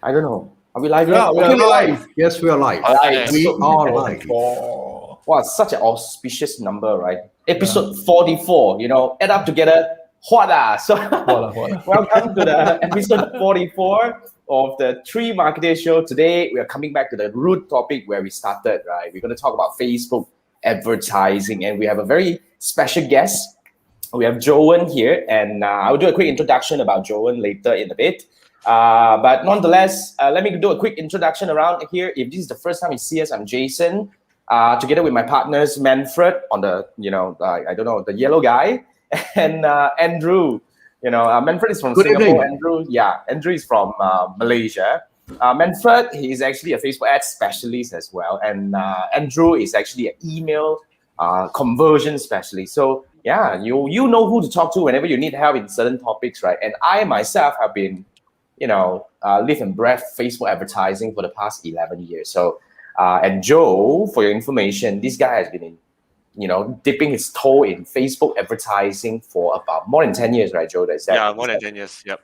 I don't know. Are we live yet? Yeah, we're live. Yes, we are live. Live. We So- are live. Wow, such an auspicious number, right? Episode 44, add up together. Hola. So welcome to the episode 44 of the Three Marketeers show. Today, we are coming back to the root topic where we started, right? We're going to talk about Facebook advertising, and we have a very special guest. We have Joan here, and I'll do a quick introduction about Joan later in a bit. But nonetheless, let me do a quick introduction around here. If this is the first time you see us, I'm Jason, together with my partners Manfred on the, the yellow guy, and Andrew. Manfred is from Good Singapore. evening. Andrew is from Malaysia. Manfred, he is actually a Facebook ad specialist as well, and Andrew is actually an email conversion specialist. So yeah, you know who to talk to whenever you need help in certain topics, right? And I myself have been, live and breathe Facebook advertising for the past 11 years. So, and Joe, for your information, this guy has been dipping his toe in Facebook advertising for about more than 10 years, right, Joe? More than 10 years. Yep.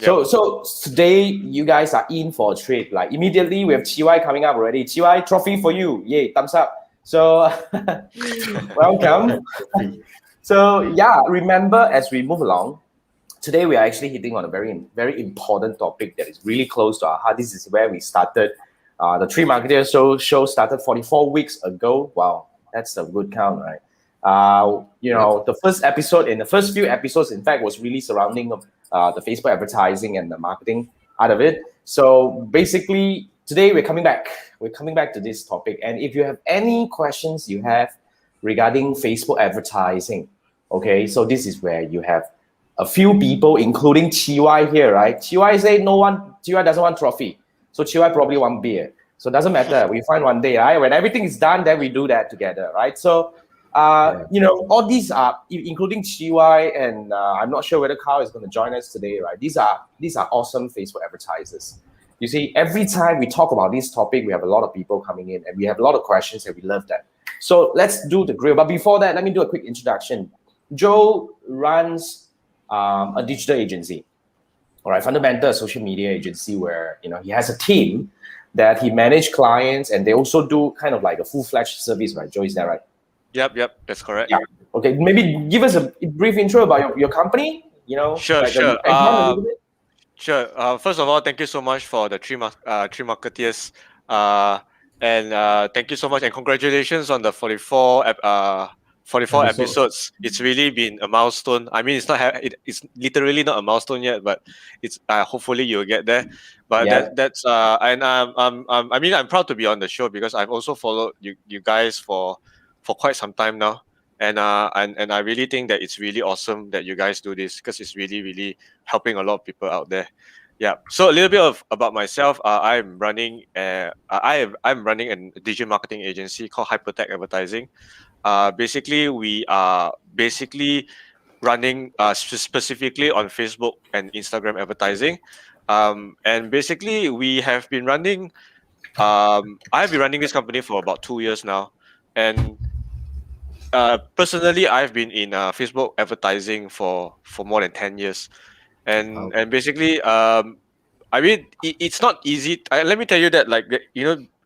So today you guys are in for a treat. Like immediately we have TY coming up already. TY trophy for you. Yay, thumbs up. So welcome. So yeah, remember as we move along, today we are actually hitting on a very, very important topic that is really close to our heart. This is where we started. The Three Marketeers show started 44 weeks ago. Wow, that's a good count, right? The first episode, in the first few episodes, in fact, was really surrounding the Facebook advertising and the marketing out of it. So basically, today we're coming back. We're coming back to this topic. And if you have any questions you have regarding Facebook advertising, okay, so this is where you have a few people, including TY here, right? TY say TY doesn't want trophy. So TY probably want beer. So it doesn't matter. We find one day, right? When everything is done, then we do that together, right? So, all these are, including TY, and I'm not sure whether Carl is going to join us today, right? These are awesome Facebook advertisers. You see, every time we talk about this topic, we have a lot of people coming in, and we have a lot of questions, and we love that. So let's do the grill. But before that, let me do a quick introduction. Joe runs a digital agency, all right, fundamental social media agency where he has a team that he manages clients, and they also do kind of like a full-fledged service, right? Joe, is that right? Yep, that's correct. Yeah. Okay, maybe give us a brief intro about your company. Sure. Sure. First of all, thank you so much for the Three Marketeers, and thank you so much, and congratulations on the 44 episodes. It's really been a milestone. I mean, it's literally not a milestone yet, but it's hopefully you'll get there. But that's and I'm proud to be on the show because I've also followed you guys for quite some time now, and I really think that it's really awesome that you guys do this because it's really, really helping a lot of people out there. Yeah. So a little bit about myself. I'm running I'm running a digital marketing agency called Hypertech Advertising. Basically, we are running specifically on Facebook and Instagram advertising. And basically, we have been running. I've been running this company for about 2 years now, and personally, I've been in Facebook advertising for more than 10 years, and basically, I mean, it's not easy. Let me tell you that,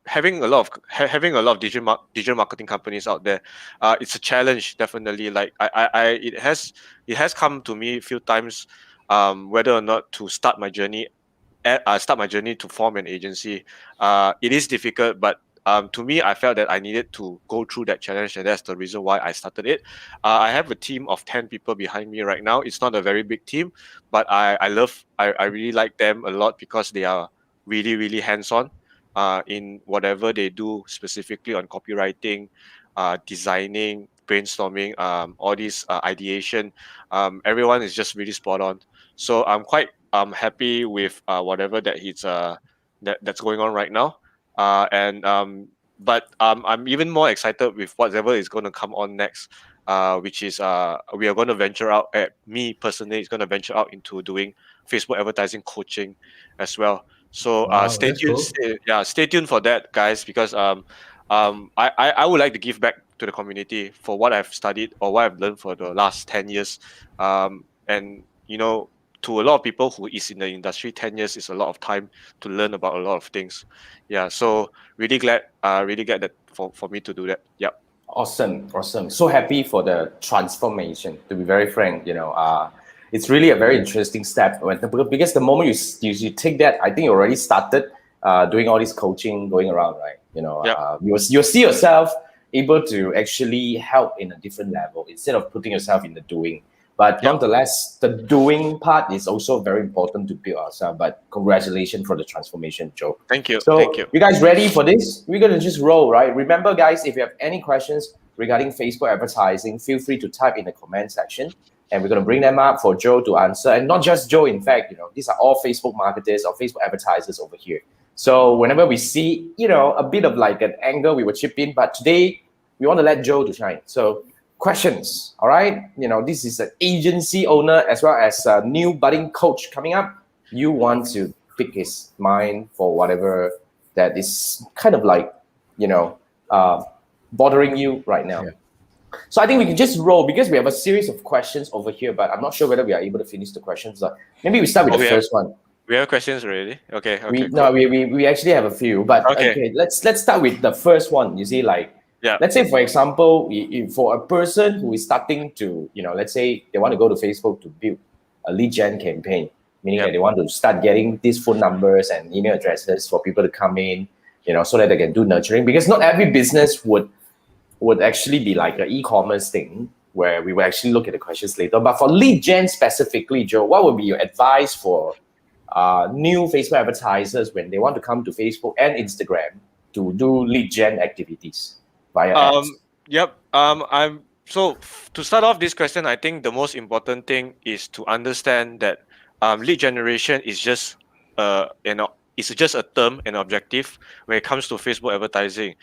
having a lot of digital marketing companies out there, it's a challenge, definitely. Like it has come to me a few times, whether or not to start my journey to form an agency. It is difficult, but to me, I felt that I needed to go through that challenge, and that's the reason why I started it. I have a team of 10 people behind me right now. It's not a very big team, but I really like them a lot because they are really, really hands-on in whatever they do, specifically on copywriting, designing, brainstorming, all these ideation. Everyone is just really spot on. So I'm quite happy with whatever that's going on right now. But I'm even more excited with whatever is going to come on next, which is we are going to venture out. Me personally is going to venture out into doing Facebook advertising coaching as well. So stay tuned. Cool. Stay tuned for that, guys, because I would like to give back to the community for what I've studied or what I've learned for the last 10 years. And to a lot of people who is in the industry, 10 years is a lot of time to learn about a lot of things. Yeah, so really glad that for me to do that. Yep. Awesome. So happy for the transformation. To be very frank, it's really a very interesting step. Because the moment you take that, I think you already started doing all this coaching going around, right? Yep. You'll see yourself able to actually help in a different level instead of putting yourself in the doing. But Yep. nonetheless, the doing part is also very important to build ourselves. But congratulations for the transformation, Joe. Thank you. So Thank you. you guys ready for this? We're gonna just roll, right? Remember, guys, if you have any questions regarding Facebook advertising, feel free to type in the comment section, and we're gonna bring them up for Joe to answer. And not just Joe, in fact, these are all Facebook marketers or Facebook advertisers over here. So whenever we see, a bit of like an angle, we will chip in. But today we want to let Joe to shine. So questions, all right? This is an agency owner as well as a new budding coach coming up. You want to pick his mind for whatever that is kind of like, bothering you right now. Yeah. So I think we can just roll because we have a series of questions over here, but I'm not sure whether we are able to finish the questions. Maybe we start with the first one. We have questions already. Okay. We actually have a few, but okay, let's start with the first one. You see, like, Yeah. let's say, for example, for a person who is starting to, let's say they want to go to Facebook to build a lead gen campaign, meaning that they want to start getting these phone numbers and email addresses for people to come in, so that they can do nurturing. Because not every business would actually be like an e-commerce thing where we will actually look at the questions later. But for lead gen specifically, Joe, what would be your advice for new Facebook advertisers when they want to come to Facebook and Instagram to do lead gen activities via ads? Yep. To start off this question, I think the most important thing is to understand that lead generation is just it's just a term, an objective when it comes to Facebook advertising.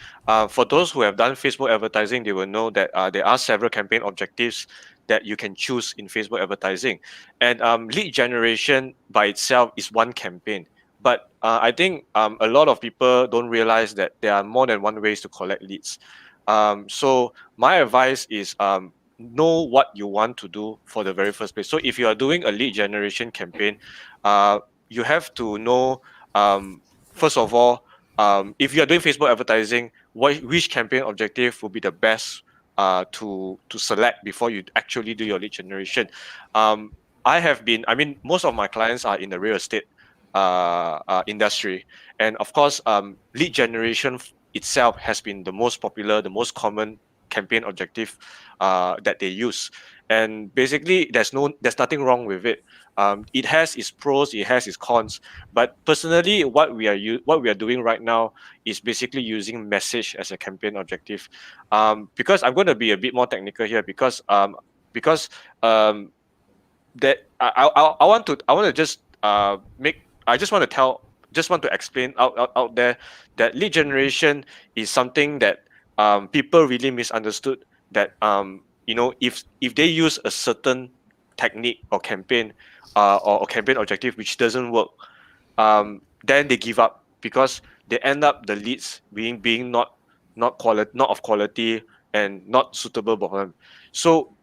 For those who have done Facebook advertising, they will know that there are several campaign objectives that you can choose in Facebook advertising. And lead generation by itself is one campaign. But I think a lot of people don't realize that there are more than one ways to collect leads. So my advice is know what you want to do for the very first place. So if you are doing a lead generation campaign, you have to know, first of all, if you are doing Facebook advertising, which campaign objective will be the best to select before you actually do your lead generation. Most of my clients are in the real estate industry, and of course, lead generation itself has been the most popular, the most common campaign objective that they use. And basically, there's nothing wrong with it. It has its pros, it has its cons. But personally, what we are doing right now is basically using message as a campaign objective. Because I'm going to be a bit more technical here, because that I want to just just want to explain out there that lead generation is something that people really misunderstood, that if they use a certain technique or campaign or campaign objective which doesn't work, then they give up because they end up the leads being not of quality and not suitable for them. So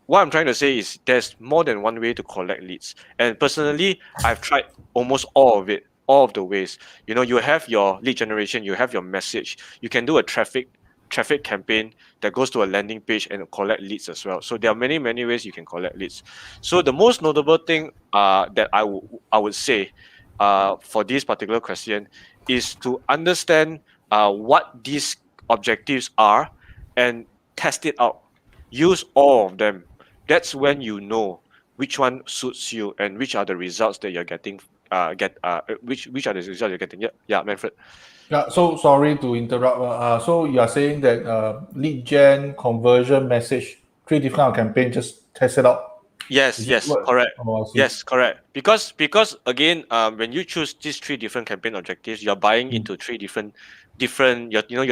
what I'm trying to say is there's more than one way to collect leads. And personally, I've tried almost all of the ways. You have your lead generation, you have your message. You can do a traffic campaign that goes to a landing page and collect leads as well. So there are many, many ways you can collect leads. So the most notable thing that I would say for this particular question is to understand what these objectives are and test it out. Use all of them. That's when you know which one suits you and which are the results that you're getting. Which are the results you're getting? Yeah, Manfred. Yeah, so sorry to interrupt. So you are saying that lead gen, conversion, message, 3 different campaigns, just test it out. Yes, correct. Oh, Yes, correct. Because again, when you choose these 3 different campaign objectives, you're buying into 3 different you're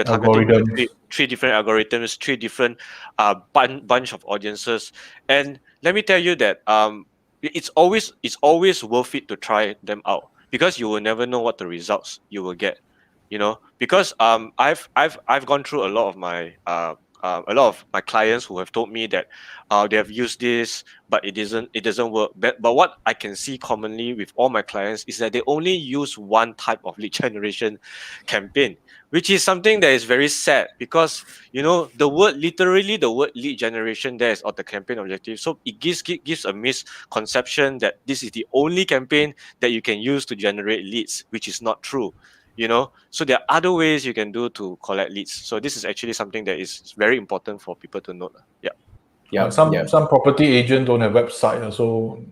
targeting Algorithms. three different algorithms, 3 different bunch of audiences. And let me tell you that it's always worth it to try them out, because you will never know what the results you will get. Because I've gone through a lot of my a lot of my clients who have told me that they have used this, but it doesn't work. But what I can see commonly with all my clients is that they only use one type of lead generation campaign, which is something that is very sad, because the word lead generation there is on the campaign objective. So it gives a misconception that this is the only campaign that you can use to generate leads, which is not true. So there are other ways you can do to collect leads. So this is actually something that is very important for people to note. Yeah. Yeah, some property agent don't have website, so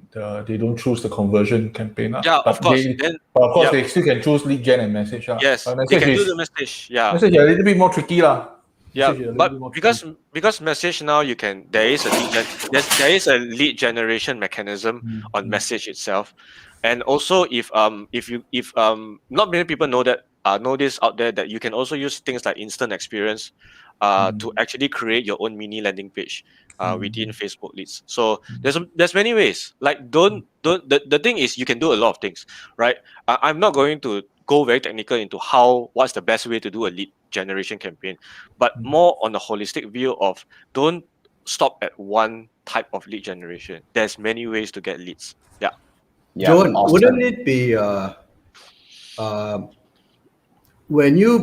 they don't choose the conversion campaign. Yeah, of course. But of course, yeah. they still can choose lead gen and message. Yes, But they message can do is the message. Yeah. message is a little bit more tricky. Yeah, Message is a little but bit more tricky. because message now there is a there is a lead generation mechanism on message itself, and also if not many people know this out there, that you can also use things like instant experience to actually create your own mini landing page within Facebook leads. So there's many ways. Like the thing is, you can do a lot of things, right? I'm not going to go very technical into what's the best way to do a lead generation campaign, but more on the holistic view of, don't stop at one type of lead generation. There's many ways to get leads. Yeah. John, awesome. wouldn't it be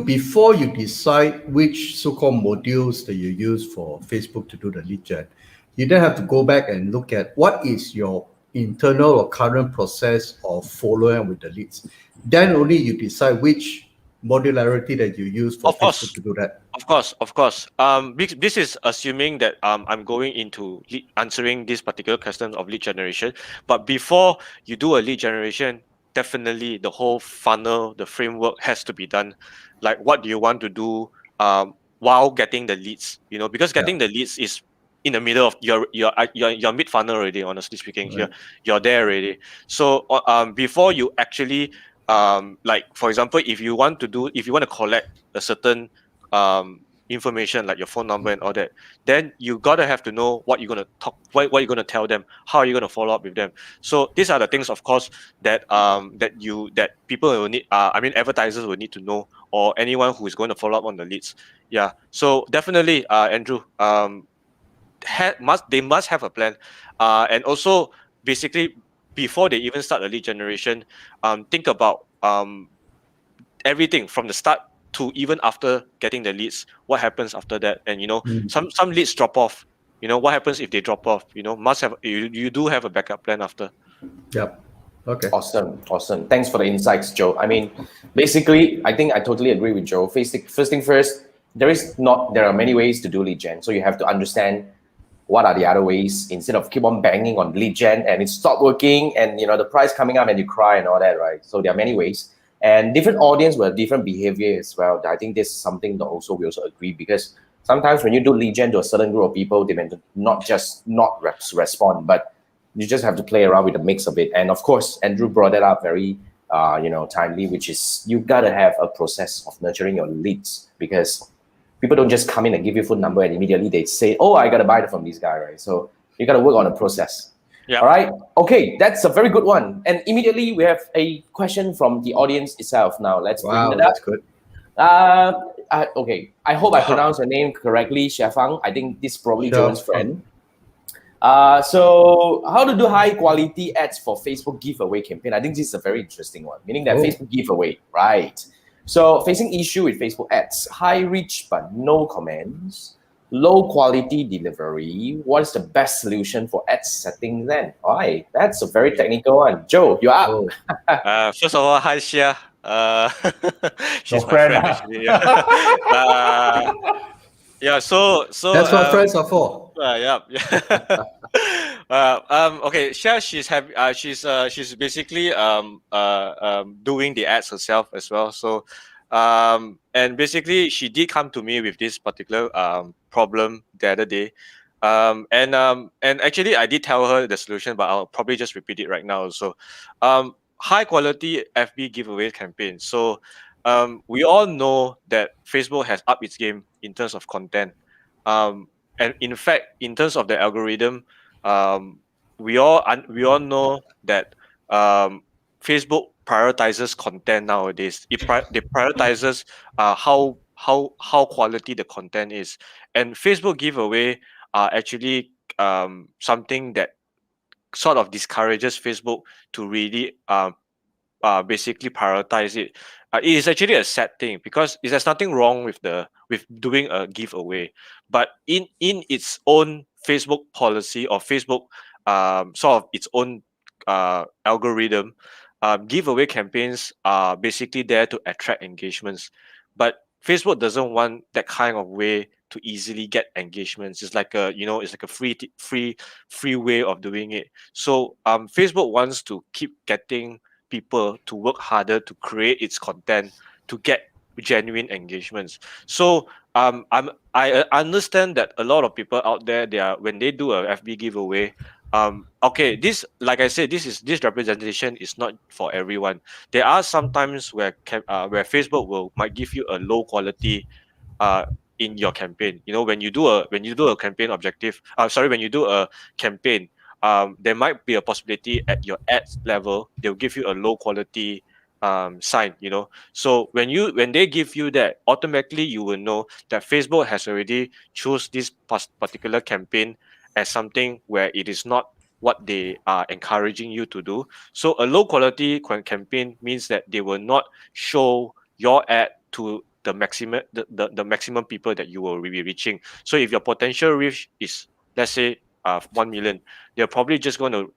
before you decide which so-called modules that you use for Facebook to do the lead gen, you then have to go back and look at what is your internal or current process of following with the leads. Then only you decide which modularity that you use for Of course. Facebook to do that. Of course. This is assuming that I'm going into answering this particular question of lead generation. But before you do a lead generation, definitely the whole funnel, the framework has to be done. Like, what do you want to do while getting the leads? Because getting the leads is in the middle of your mid funnel already. Honestly speaking, Right. you're there already. So before you actually like, for example, if you want to collect a certain information like your phone number and all that, then you gotta have to know what you're gonna talk, what you're gonna tell them, how are you gonna follow up with them. So these are the things, of course, that people will need. Advertisers will need to know, or anyone who is going to follow up on the leads. Yeah. So definitely, Andrew, they must have a plan, and also basically before they even start a lead generation, think about everything from the start to even after getting the leads. What happens after that? And some leads drop off. What happens if they drop off? Must have you do have a backup plan after. Yep. Okay. Awesome. Thanks for the insights, Joe. Basically, I think I totally agree with Joe. First thing first, there are many ways to do lead gen. So you have to understand what are the other ways, instead of keep on banging on lead gen and it stopped working, and the price coming up and you cry and all that, right? So there are many ways, and different audience will have different behavior as well. I think this is something that we also agree, because sometimes when you do lead gen to a certain group of people, they may not respond, but you just have to play around with the mix of it. And of course, Andrew brought that up very timely, which is you gotta have a process of nurturing your leads, because people don't just come in and give you a phone number and immediately they say, oh, I got to buy it from this guy, right? So you got to work on a process. Yeah. All right. Okay, that's a very good one. And immediately we have a question from the audience itself. Now let's bring it up. That's good. Okay, I hope I pronounced her name correctly, Shafang. I think this is probably Joan's friend. So how to do high quality ads for Facebook giveaway campaign? I think this is a very interesting one, meaning that Facebook giveaway, right? So facing issue with Facebook ads, high reach but no comments, low quality delivery. What is the best solution for ad setting then? All right, that's a very technical one. Joe, you're up. First of all, hi Xia. She's Your my friend actually. Yeah. So That's what friends are for. Yeah. Okay, Xia, she's basically doing the ads herself as well. So and basically she did come to me with this particular problem the other day. And actually I did tell her the solution, but I'll probably just repeat it right now. So high quality FB giveaway campaign. So we all know that Facebook has upped its game in terms of content. And in fact, in terms of the algorithm, we all know that Facebook prioritizes content nowadays. They prioritizes how how quality the content is. And Facebook giveaway are actually something that sort of discourages Facebook to really basically prioritize it. It is actually a sad thing because there's nothing wrong with doing a giveaway, but in its own Facebook policy or Facebook sort of its own algorithm, giveaway campaigns are basically there to attract engagements, but Facebook doesn't want that kind of way to easily get engagements. It's like a free way of doing it. So Facebook wants to keep getting people to work harder to create its content to get genuine engagements. So I understand that a lot of people out there, when they do a FB giveaway, okay, this, like I said, this representation is not for everyone. There are sometimes where Facebook might give you a low quality in your campaign. When you do a campaign objective, when you do a campaign, there might be a possibility at your ads level they'll give you a low quality sign. So when they give you that, automatically you will know that Facebook has already chose this particular campaign as something where it is not what they are encouraging you to do. So a low quality campaign means that they will not show your ad to the maximum people that you will be reaching. So if your potential reach is, let's say, 1 million, they're probably just going to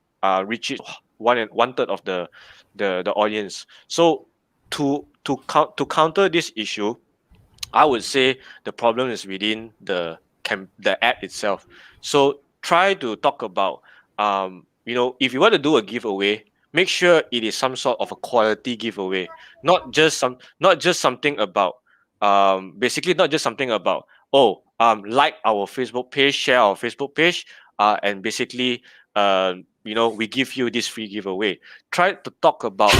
reach it one third of the audience. So to counter this issue, I would say the problem is within the ad itself. So try to talk about if you want to do a giveaway, make sure it is some sort of a quality giveaway, not just something about basically not just something about like our Facebook page, share our Facebook page, and basically we give you this free giveaway. Try to talk about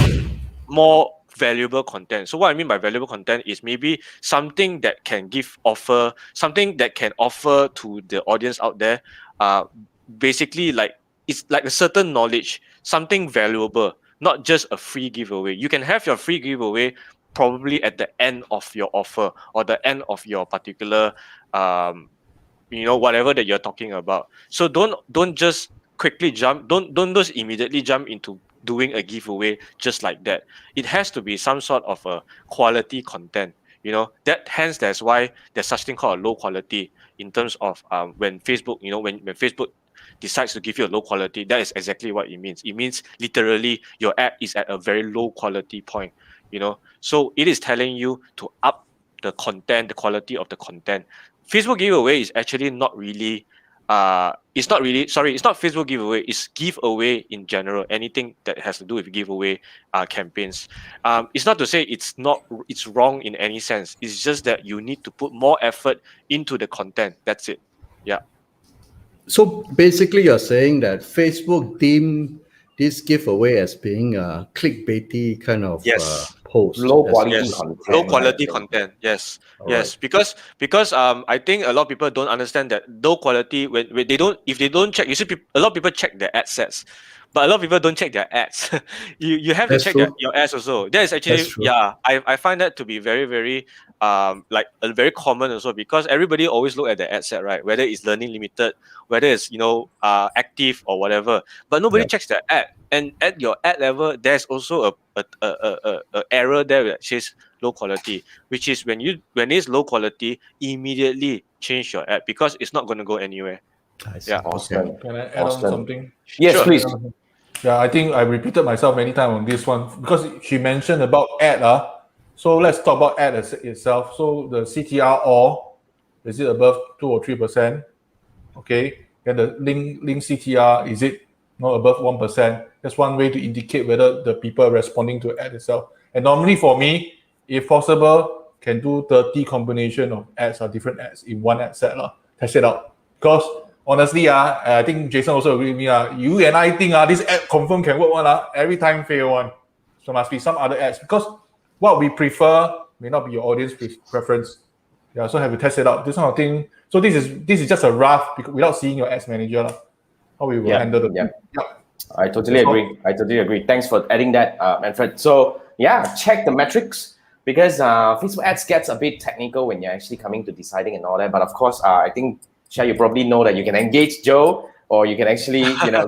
more valuable content. So what I mean by valuable content is maybe something that can offer to the audience out there, basically like it's like a certain knowledge, something valuable, not just a free giveaway. You can have your free giveaway probably at the end of your offer or the end of your particular whatever that you're talking about. So don't just quickly don't just immediately jump into doing a giveaway just like that. It has to be some sort of a quality content. That's why there's such thing called a low quality in terms of when Facebook, when Facebook decides to give you a low quality, that is exactly what it means. It means literally your ad is at a very low quality point. So it is telling you to up the content, the quality of the content. Facebook giveaway is actually not really it's not Facebook giveaway, it's giveaway in general. Anything that has to do with giveaway campaigns. It's not to say it's wrong in any sense. It's just that you need to put more effort into the content. That's it. Yeah. So basically, you're saying that Facebook deemed this giveaway as being a clickbaity kind of post. Low quality content. Low quality content. Yes. All yes. Right. Because I think a lot of people don't understand that low quality when they don't check. You see, a lot of people check their ad sets, but a lot of people don't check their ads. you have to check your ads also. That is actually I find that to be very, very like a very common also, because everybody always look at the ad set, right? Whether it's learning limited, whether it's active or whatever, but nobody checks their ad. And at your ad level, there's also a error there that says low quality, which is when it's low quality, immediately change your ad because it's not going to go anywhere. I see. Yeah. Awesome. Can I add on something? Yes, Sure. please. Yeah, I think I repeated myself many times on this one because she mentioned about ad. So let's talk about ad itself. So the CTR is it above 2 or 3%? Okay. Then the link CTR, is it not above 1%? That's one way to indicate whether the people are responding to ad itself. And normally for me, if possible, can do 30 combination of ads or different ads in one ad set. Test it out. Because honestly, I think Jason also agree with me. You and I think this ad confirm can work one. Every time fail one. So must be some other ads. Because what we prefer may not be your audience preference. Yeah, so have to test it out. This kind of thing. So this is just a rough, without seeing your ads manager. How we will handle the I totally agree. Thanks for adding that, Manfred. So check the metrics, because Facebook ads gets a bit technical when you're actually coming to deciding and all that. But of course, I think, Shah, you probably know that you can engage Joe, or you can actually,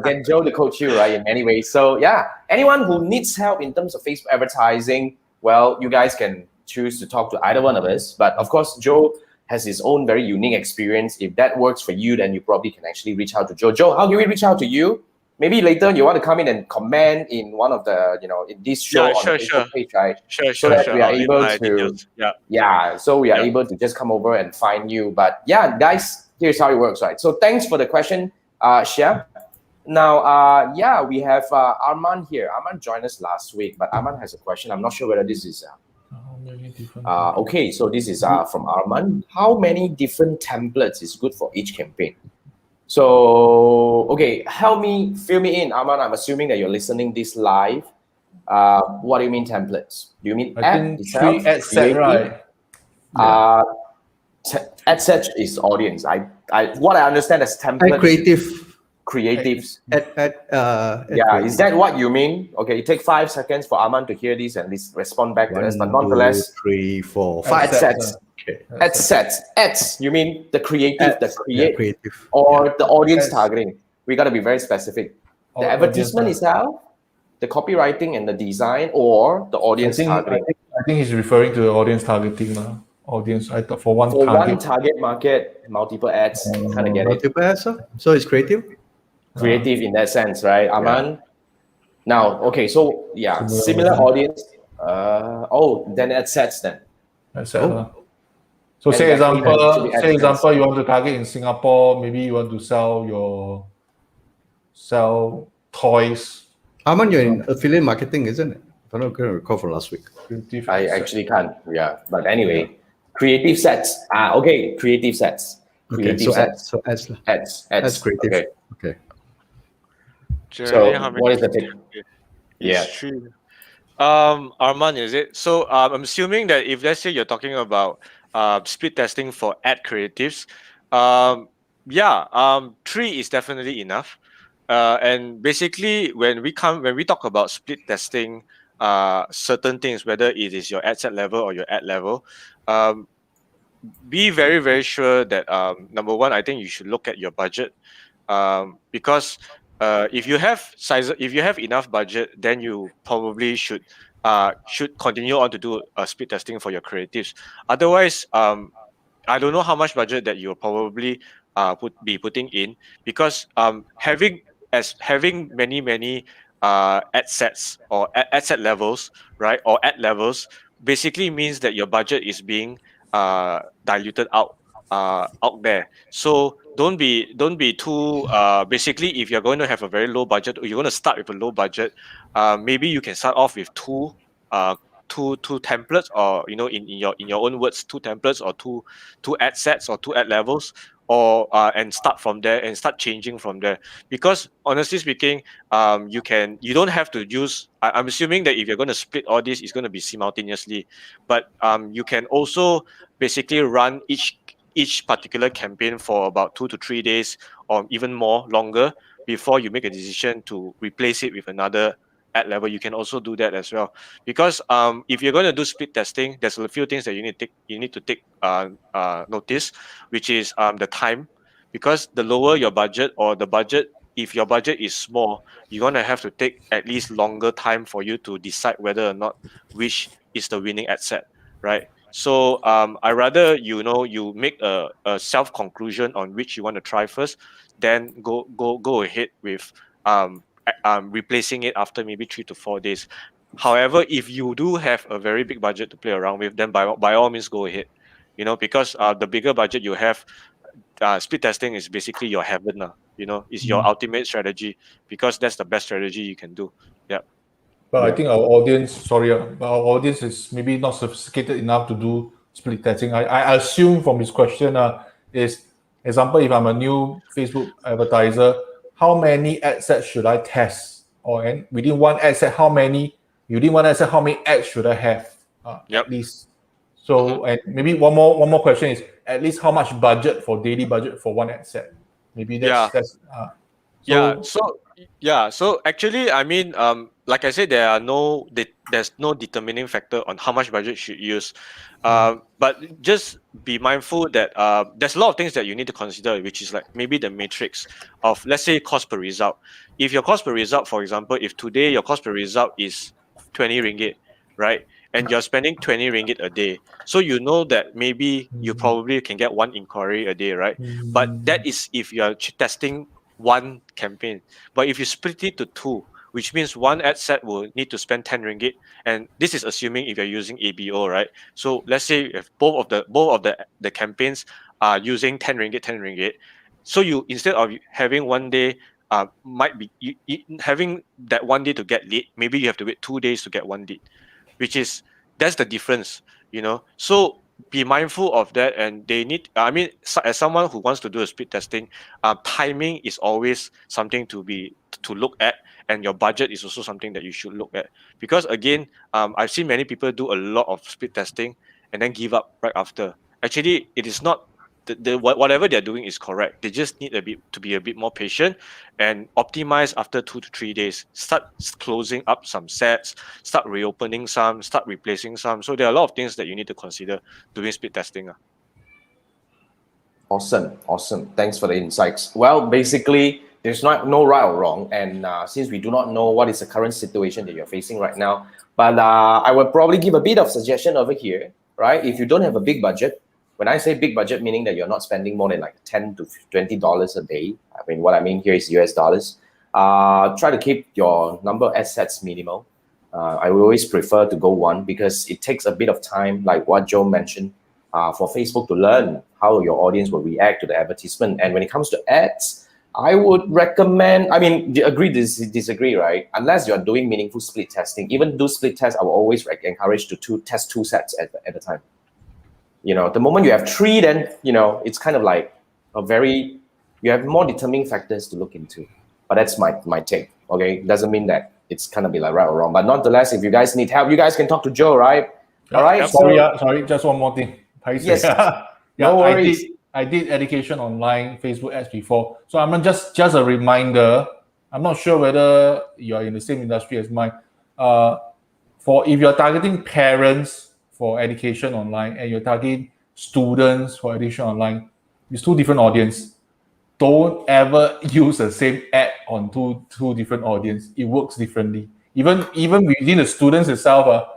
get Joe to coach you, right, in many ways. So yeah, anyone who needs help in terms of Facebook advertising, well, you guys can choose to talk to either one of us. But of course, Joe has his own very unique experience. If that works for you, then you probably can actually reach out to Joe. Joe, how can we reach out to you? Maybe later you want to come in and comment in one of the, in this show on the Facebook page, right? So that we are able to, so we are able to just come over and find you. But yeah, guys, here's how it works, right? So thanks for the question, Shia. Now, we have Arman here. Arman joined us last week, but Arman has a question. I'm not sure whether this is okay. So this is from Arman. How many different templates is good for each campaign? So, okay, fill me in, Arman. I'm assuming that you're listening this live. What do you mean templates? Do you mean ad itself? Ad set, right? Ad set is audience. What I understand as templates. Creatives. Is that what you mean? Okay, it take 5 seconds for Arman to hear this and respond back to us. But nonetheless, 2, 3, 4, 5 ad sets. Okay. Ad sets. Ads. You mean the creative, creative, or the audience targeting? We got to be very specific. The advertisement itself, the copywriting and the design, or the audience targeting. I think he's referring to the audience targeting now. Audience, I thought for one target market, multiple ads. Kind of get multiple ads. So it's creative. Creative in that sense, right, Arman? Now, okay, so similar audience. Then ad sets then. That's it. So say example, you want to target in Singapore, maybe you want to sell toys. Arman, you're in affiliate marketing, isn't it? If I'm not going to recall from last week. I actually can't, but anyway, creative sets. Okay, creative sets. Creative sets. Ads. Creative. Okay. So what is the thing? Arman, is it? So I'm assuming that if, let's say, you're talking about split testing for ad creatives, 3 is definitely enough. And basically, when we talk about split testing certain things, whether it is your ad set level or your ad level, be very, very sure that number one, I think you should look at your budget, because if you have enough budget, then you probably should continue on to do split testing for your creatives. Otherwise, I don't know how much budget that you'll probably be putting in, because having many ad sets or ad set levels, right, or ad levels, basically means that your budget is being diluted out there. So don't be too basically, if you're going to have a very low budget, or you're going to start with a low budget, maybe you can start off with two templates, or in your own words, 2 templates, or two ad sets, or 2 ad levels, or and start from there and start changing from there. Because honestly speaking, you don't have to use, I'm assuming that if you're going to split all this, it's going to be simultaneously, but you can also basically run each particular campaign for about 2 to 3 days, or even longer, before you make a decision to replace it with another ad level. You can also do that as well, because if you're going to do split testing, there's a few things that you need to take notice, which is the time. Because the lower your budget, or the budget, if your budget is small, you're going to have to take at least longer time for you to decide whether or not which is the winning ad set, right? So I rather you make a self conclusion on which you want to try first, then go ahead with replacing it after maybe 3 to 4 days. However, if you do have a very big budget to play around with, then by all means go ahead. Because the bigger budget you have, split testing is basically your heaven now. It's your ultimate strategy, because that's the best strategy you can do. But I think our audience is maybe not sophisticated enough to do split testing. I assume from his question is, example, if I'm a new Facebook advertiser, how many ad sets should I test? Or within one ad set, how many ads should I have? At least. So, and maybe one more question is, at least how much daily budget for one ad set? Maybe that's So actually, I mean, like I said, there's no determining factor on how much budget you should use. But just be mindful that there's a lot of things that you need to consider, which is like maybe the matrix of, let's say, cost per result. If your cost per result, for example, if today your cost per result is 20 ringgit, right? And you're spending 20 ringgit a day. So you know that maybe you probably can get one inquiry a day, right? But that is if you're testing one campaign. But if you split it to two, which means one ad set will need to spend 10 ringgit, and this is assuming if you're using ABO, right? So let's say if both of the campaigns are using 10 ringgit, 10 ringgit, so you, instead of having one day, might be having that one day to get lead, maybe you have to wait 2 days to get one lead, which is, that's the difference, So be mindful of that, and they need. I mean, as someone who wants to do a speed testing, timing is always something to look at, and your budget is also something that you should look at, because again, I've seen many people do a lot of speed testing and then give up right after. Actually, it is not. Whatever they're doing is correct. They just need to be a bit more patient and optimize after 2 to 3 days. Start closing up some sets, start reopening some, start replacing some. So there are a lot of things that you need to consider doing speed testing. Awesome. Thanks for the insights. Well, basically, there's no right or wrong, and since we do not know what is the current situation that you're facing right now, but I would probably give a bit of suggestion over here, right? If you don't have a big budget, when I say big budget, meaning that you're not spending more than like $10 to $20 a day. I mean, what I mean here is US dollars. Try to keep your number of assets minimal. I will always prefer to go one, because it takes a bit of time, like what Joe mentioned, for Facebook to learn how your audience will react to the advertisement. And when it comes to ads, I would recommend, I mean, agree, disagree, right? Unless you're doing meaningful split testing, even do split tests, I will always encourage to test 2 sets at a time. The moment you have 3, then, it's kind of like you have more determining factors to look into. But that's my take, okay? Doesn't mean that it's kind of be like right or wrong. But nonetheless, if you guys need help, you guys can talk to Joe, right? All right? Sorry, just one more thing. Yes. No worries. I did education online Facebook ads before. So I'm just a reminder. I'm not sure whether you're in the same industry as mine. For if you're targeting parents for education online and you're targeting students for education online, it's 2 different audience. Don't ever use the same ad on two different audience. It works differently. Even within the students itself,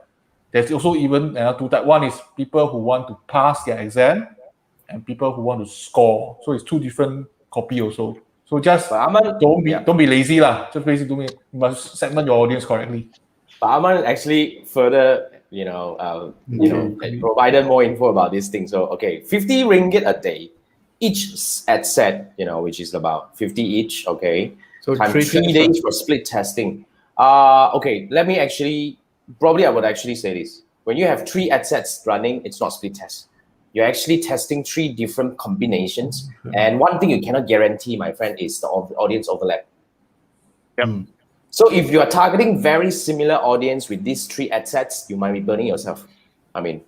there's also even 2 types. One is people who want to pass their exam, and people who want to score. So it's 2 different copy also. So just don't be lazy lah. Just basically you must segment your audience correctly. But Aman actually further, provided more info about this thing. So, okay, 50 ringgit a day, each ad set, which is about 50 each, okay? So times 3 days for split testing. Okay, let me I would actually say this. When you have 3 ad sets running, it's not split test. You're actually testing 3 different combinations. And one thing you cannot guarantee, my friend, is the audience overlap. Yep. So if you are targeting very similar audience with these 3 ad sets, you might be burning yourself. I mean,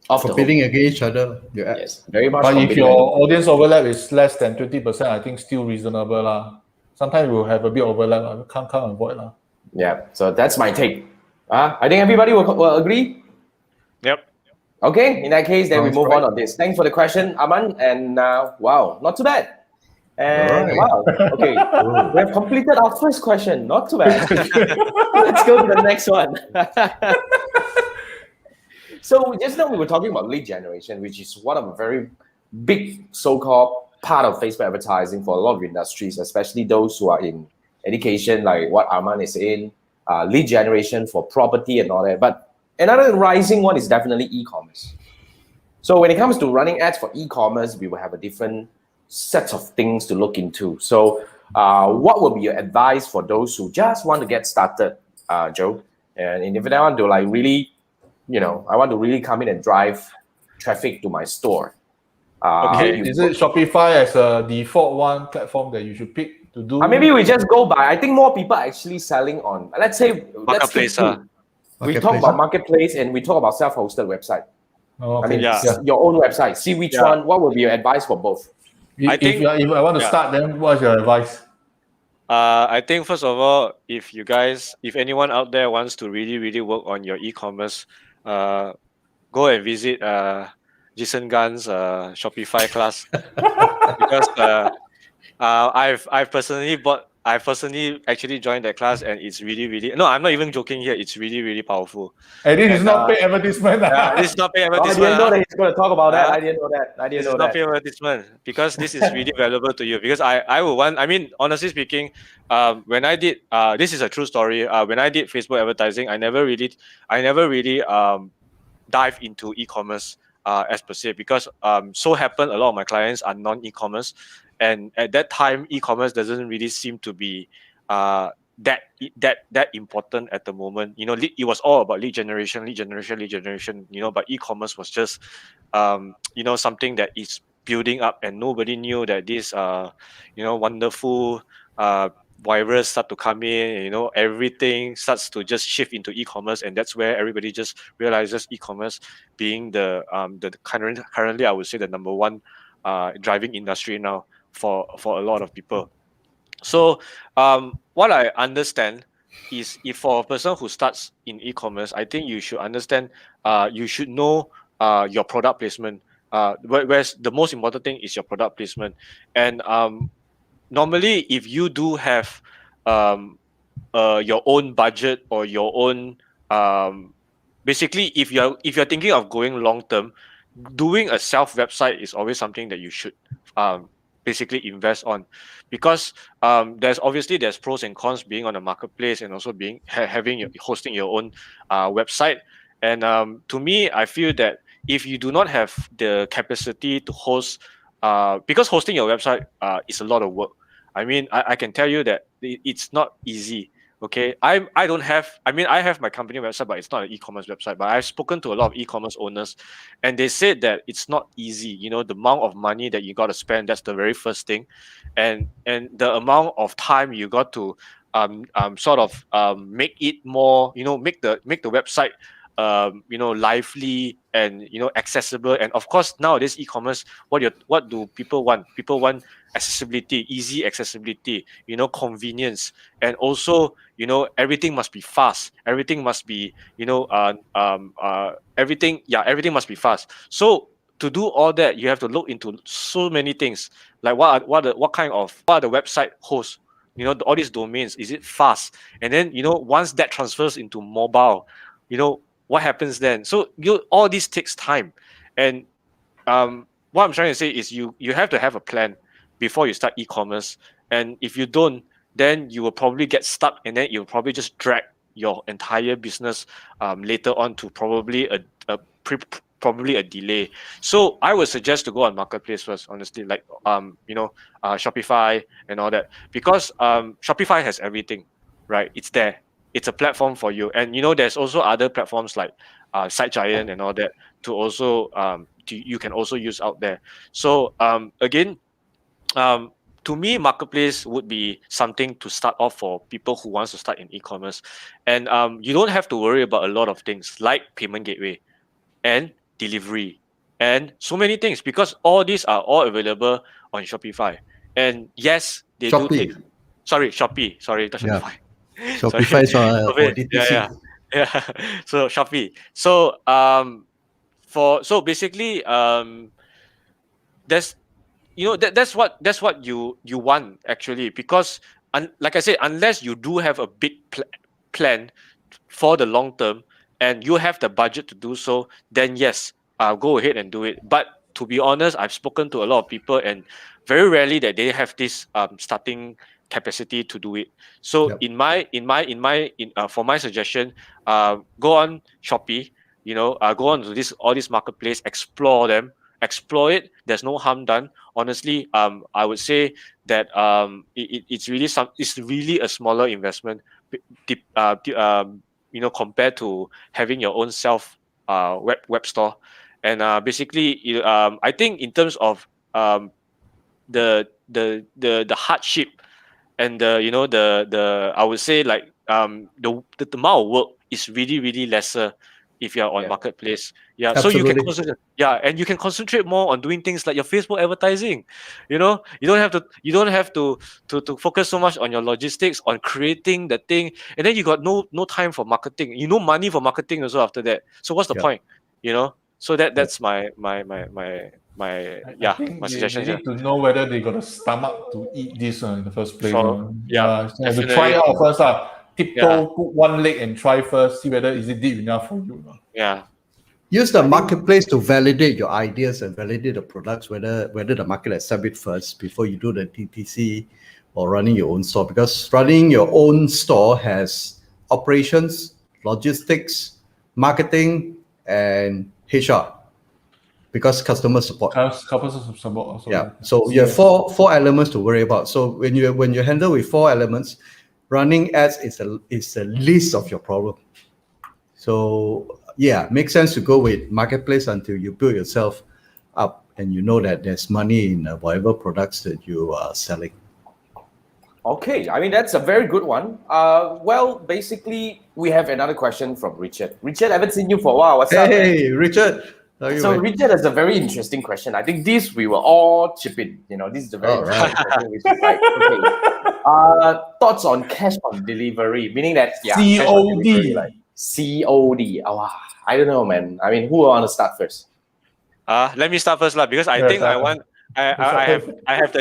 competing against each other. Yes, very much. But if your audience overlap is less than 20%, I think still reasonable lah. Sometimes we'll have a bit overlap. Can't avoid lah. Yeah, so that's my take. I think everybody will agree. Yep. Okay, in that case, then we move on this. Thanks for the question, Aman. And wow, not too bad. And wow, okay, we have completed our first question. Not too bad. Let's go to the next one. So just now we were talking about lead generation, which is one of a very big so-called part of Facebook advertising for a lot of industries, especially those who are in education, like what Arman is in, lead generation for property and all that. But another rising one is definitely e-commerce. So when it comes to running ads for e-commerce, we will have a different sets of things to look into. So what would be your advice for those who just want to get started, Joe? And if they want to like really, I want to really come in and drive traffic to my store. Okay, is it Shopify as a default one platform that you should pick to do? Maybe we just go by. I think more people are actually selling on, let's say, Marketplace. We talk about marketplace and we talk about self-hosted website. Oh, okay. I mean, your own website. See which one. What would be your advice for both? If I want to start, then what's your advice? I think first of all, if anyone out there wants to really work on your e-commerce, go and visit Jason Gunn's Shopify class because I personally actually joined that class, and it's really no, I'm not even joking here. It's really powerful. And this is And not paid advertisement. this is not paid Oh, I advertisement. didn't know that he's going to talk about that. Uh, I didn't know that. I didn't this is know not that. paid advertisement because this is really valuable to you. Because I would want. I mean, honestly speaking, when I did this is a true story. When I did Facebook advertising, I never really dive into e-commerce as per se, because so happen a lot of my clients are non-e-commerce, and at that time e-commerce doesn't really seem to be uh, that important at the moment. It was all about lead generation. But e-commerce was just something that is building up, and nobody knew that this wonderful virus start to come in. Everything starts to just shift into e-commerce, and that's where everybody just realizes e-commerce being the currently I would say the number one driving industry now for a lot of people. So what I understand is, if for a person who starts in e-commerce, I think you should understand, you should know your product placement. Whereas the most important thing is your product placement. And normally, if you do have your own budget, or your own basically, if you're thinking of going long term, doing a self website is always something that you should basically invest on, because there's pros and cons being on a marketplace, and also hosting your own website. And to me, I feel that if you do not have the capacity to host, because hosting your website is a lot of work. I mean, I can tell you that it's not easy. Okay, I don't have. I mean, I have my company website, but it's not an e-commerce website. But I've spoken to a lot of e-commerce owners, and they said that it's not easy. The amount of money that you got to spend, that's the very first thing, and the amount of time you got to sort of make it more, make the website lively and accessible. And of course, nowadays e-commerce, what do people want? People want accessibility, easy accessibility, convenience, and also everything must be fast, everything must be everything must be fast. So to do all that, you have to look into so many things, like what are the website hosts, all these domains, is it fast? And then once that transfers into mobile, what happens then? So all this takes time. And what I'm trying to say is, you have to have a plan before you start e-commerce. And if you don't, then you will probably get stuck, and then you'll probably just drag your entire business later on to probably probably a delay. So I would suggest to go on marketplace first, honestly, like Shopify and all that, because Shopify has everything, right? It's there. It's a platform for you. And there's also other platforms like Site Giant and all that, to also you can also use out there. So again, to me, marketplace would be something to start off for people who wants to start in e-commerce. And you don't have to worry about a lot of things like payment gateway and delivery and so many things, because all these are all available on Shopify. And yes, they do take Shopee, sorry, not Yeah. Shopify. Shopify is for Shopee, DTC. yeah. So Shopee. So so basically that's that's what you want, actually, because like I said, unless you do have a big plan for the long term, and you have the budget to do so, then yes, go ahead and do it. But to be honest, I've spoken to a lot of people, and very rarely that they have this starting capacity to do it. So Yep. for my suggestion, go on Shopee, go on to all these marketplace, explore them, explore it. There's no harm done. Honestly, I would say that it's really a smaller investment, compared to having your own self web store. And basically, I think in terms of the hardship, and the I would say, like the amount of work is really lesser if you're on Yeah. marketplace. Yeah, so you can Absolutely. concentrate. Yeah, and you can concentrate more on doing things like your Facebook advertising. You know, you don't have to focus so much on your logistics, on creating the thing, and then you got no time for marketing. You know, money for marketing also after that. So what's the Yeah. point? You know, so that's my I think my they suggestion here. need to know whether they got a stomach to eat this in the first place. For yeah, So you have to try it definitely. out first. Tiptoe, Yeah. put one leg and try first, see whether is it deep enough for you. Yeah. Use the marketplace to validate your ideas and validate the products, whether the market accepts it first before you do the DTC or running your own store. Because running your own store has operations, logistics, marketing, and HR. Because customer support. Couples support also. Yeah. So you have four elements to worry about. So when you handle with four elements, running ads is the least of your problem. So yeah, makes sense to go with marketplace until you build yourself up and you know that there's money in whatever products that you are selling. Okay, I mean that's a very good one. Well, basically we have another question from Richard. Richard, I haven't seen you for a while. What's up, man? Hey, Richard. How are you, So man? Richard has a very interesting question. I think this we will all chip in. You know, this is a very interesting question. Which is like, okay, thoughts on cash on delivery, meaning that cash on delivery, like COD. Oh, wow. I don't know, man. I mean, who want to start first? Let me start first, because I Yeah, think start. I have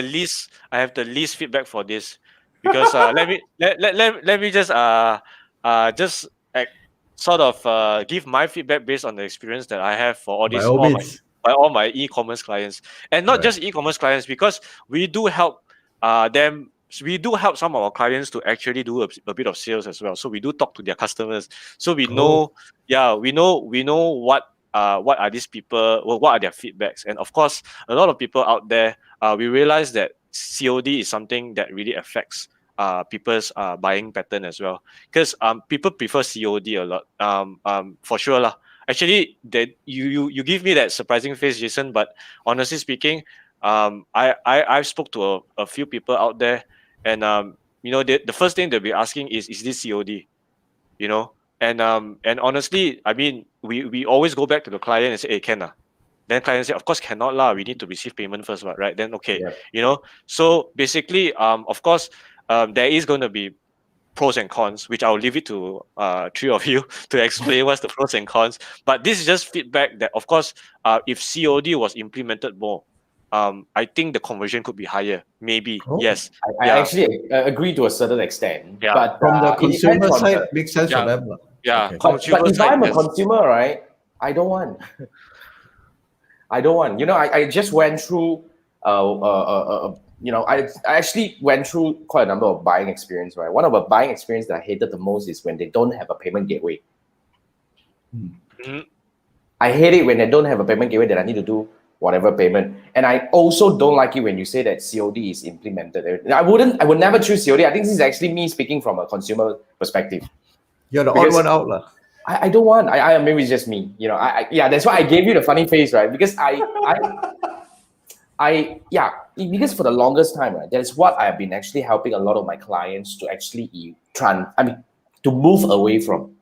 the least feedback for this, because let me just sort of give my feedback based on the experience that I have for By all means. all my e-commerce clients, and not just e-commerce clients, because we do help them. We do help some of our clients to actually do a bit of sales as well. So we do talk to their customers. So we know, we know what are these people, what are their feedbacks, and of course, a lot of people out there, we realize that COD is something that really affects people's buying pattern as well, because people prefer COD a lot, for sure lah. Actually, that you give me that surprising face, Jason, but honestly speaking, I've spoke to a few people out there, and the first thing they'll be asking is this COD, you know. And honestly, I mean, we always go back to the client and say, hey, can then client say, of course cannot lah, we need to receive payment first, right? Then okay, so basically, of course, there is going to be pros and cons, which I'll leave it to three of you to explain what's the pros and cons. But this is just feedback that, of course, if COD was implemented more, I think the conversion could be higher. Maybe, yes. I actually agree to a certain extent. Yeah. But From the it consumer depends on side, the- makes sense for them. Yeah. Okay. But if I'm a consumer, right, I don't want. I don't want. You know, I just went through, I actually went through quite a number of buying experience, right? One of the buying experience that I hated the most is when they don't have a payment gateway. Mm-hmm. I hate it when they don't have a payment gateway that I need to do whatever payment. And I also don't like it when you say that COD is implemented. I would never choose COD. I think this is actually me speaking from a consumer perspective. You're the odd one out, lah. I don't want. Maybe it's just me. You know, that's why I gave you the funny face, right? Because because for the longest time, right, that's what I've been actually helping a lot of my clients to actually to move away from.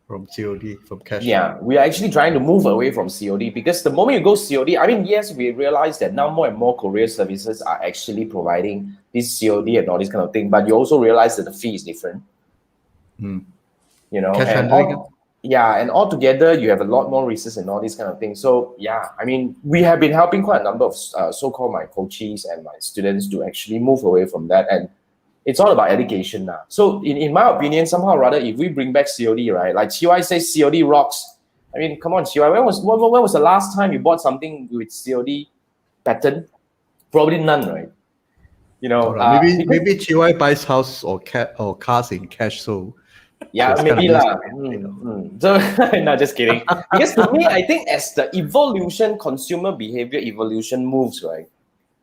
From COD, from cash. Yeah, we are actually trying to move away from COD, because the moment you go COD, I mean, yes, we realize that now more and more courier services are actually providing this COD and all this kind of thing, but you also realize that the fee is different. You know, Cash and handling. and altogether you have a lot more risks and all these kind of things. So yeah, I mean, we have been helping quite a number of so-called my coaches and my students to actually move away from that, and it's all about education now. So in my opinion, somehow or rather, if we bring back COD, right, like CY says COD rocks. I mean, come on, CY, when was the last time you bought something with COD pattern? Probably none, right? You know, maybe CY buys house or cars in cash, so yeah, it's maybe kind of lah. So no, just kidding. Because to me, I think as the consumer behavior evolution moves, right,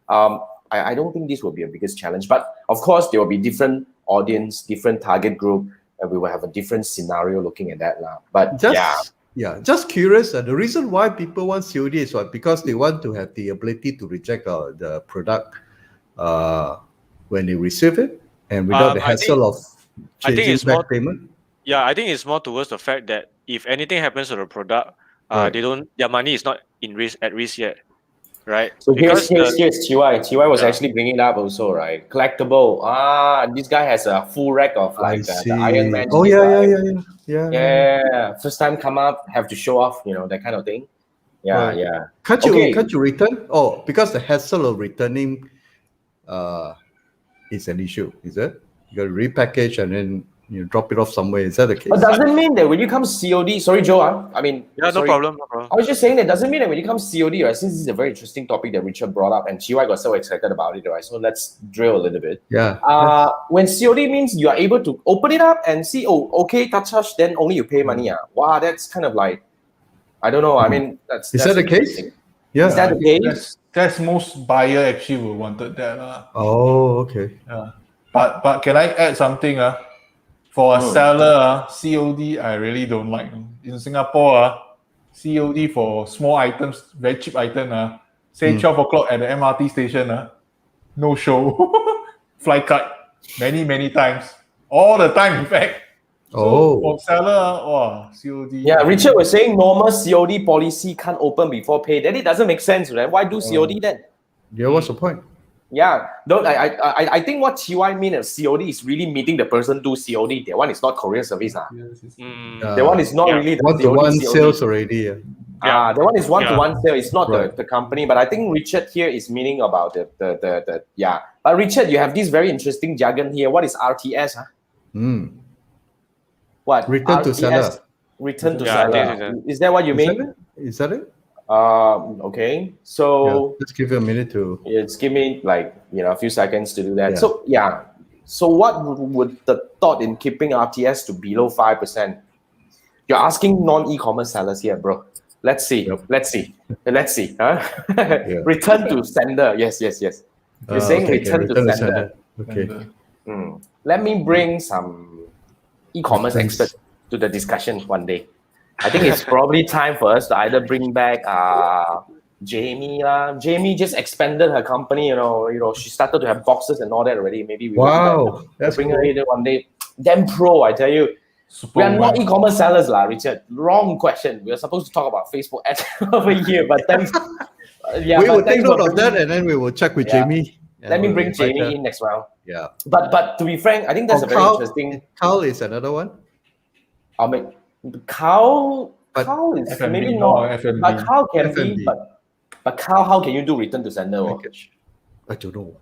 I don't think this will be a biggest challenge. But of course, there will be different audience, different target group, and we will have a different scenario looking at that now. But just curious. The reason why people want COD is because they want to have the ability to reject the product when they receive it, and without the hassle of changing back payment. Yeah, I think it's more towards the fact that if anything happens to the product, Right. their money is not at risk yet, right? So Because here's Chiwai. Chiwai was Yeah. actually bringing it up also, right? Collectible. This guy has a full rack of I like the see. Iron Man. Oh shit, yeah, right? yeah. Yeah. First time come up, have to show off, that kind of thing. Yeah, Right. yeah. Can't you return? Oh, because the hassle of returning is an issue, is it? You got to repackage and then you drop it off somewhere. Is that the case? But doesn't mean that when you come COD, sorry Joe, no sorry. problem, no problem. I was just saying that doesn't mean that when you come COD, right? Since this is a very interesting topic that Richard brought up and Chiwai got so excited about it, right? So let's drill a little bit. Yeah. When COD means you are able to open it up and see, okay, touch, then only you pay money. Wow, that's kind of like, I don't know. I mean, that's Is that the case? interesting. Yeah. Is that the case? That's most buyer actually will wanted that. Oh, okay. Yeah. But can I add something? For a seller, COD I really don't like. In Singapore, COD for small items, very cheap item, say 12 o'clock at the MRT station, no show. Fly cut many times. All the time, in fact. So for seller, COD. Yeah, Richard was saying normal COD policy can't open before pay. Then it doesn't make sense, right? Why do COD then? Yeah, what's the point? Yeah, I think what TY mean as COD is really meeting the person do COD. That one is not courier service. That one is not really the one-to-one COD. sales already. That one is one-to-one sale. It's not the company. But I think Richard here is meaning about the yeah. But Richard, you have this very interesting jargon here. What is RTS? What? Return to seller. Return to Yeah, seller. Is that what you mean? Is that it? Okay. So let's give you a minute to. Just give me like a few seconds to do that. Yeah. So yeah. So what would the thought in keeping RTS to below 5%? You're asking non-e-commerce sellers here, bro. Let's see. Yep. Let's see. Huh? Yeah. Return to sender. Yes. You're saying return to sender. Okay. Let me bring some e-commerce experts to the discussion one day. I think it's probably time for us to either bring back Jamie. Jamie just expanded her company. She started to have boxes and all that already. Maybe we That's bring cool. her in one day. Damn pro, I tell you. We are not e-commerce sellers, Richard. Wrong question. We are supposed to talk about Facebook ads over here, but thanks. We will take note of that, and then we will check with Jamie. Let me bring Jamie in next round. Yeah. But to be frank, I think that's a very interesting. Carl is another one. I mean, Carl is F&B, maybe no, not. F&B. But Carl can F&B. be. But Carl, how can you do return to sender? Package. I don't know.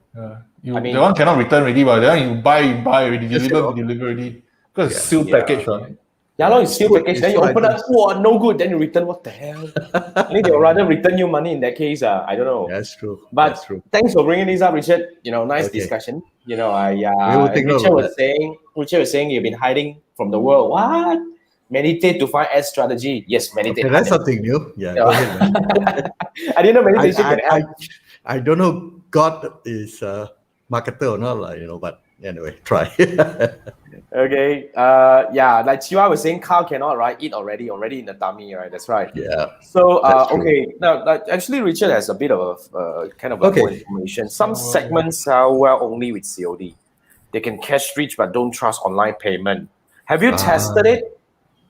The one cannot return already, but then you buy already, deliver already. Because it's sealed package, right? Yeah, it's still package. Then you open up, no good. Then you return. What the hell? I think they'll rather return you money in that case. I don't know. That's true. But That's true. thanks for bringing this up, Richard. Nice discussion. We will take note of Richard was saying you've been hiding from the world. What? Meditate to find ad strategy. Yes, meditate. Okay, that's something new. Yeah. Go ahead, man. I didn't know meditation can help. I don't know God is a marketer or not, but anyway, try. Okay. Like Chiwa was saying, Carl cannot, right? Eat already in the tummy, right? That's right. Yeah. So, That's true. okay. Now, actually, Richard has a bit of kind of more information. Some segments are well only with COD. They can cash reach but don't trust online payment. Have you tested it?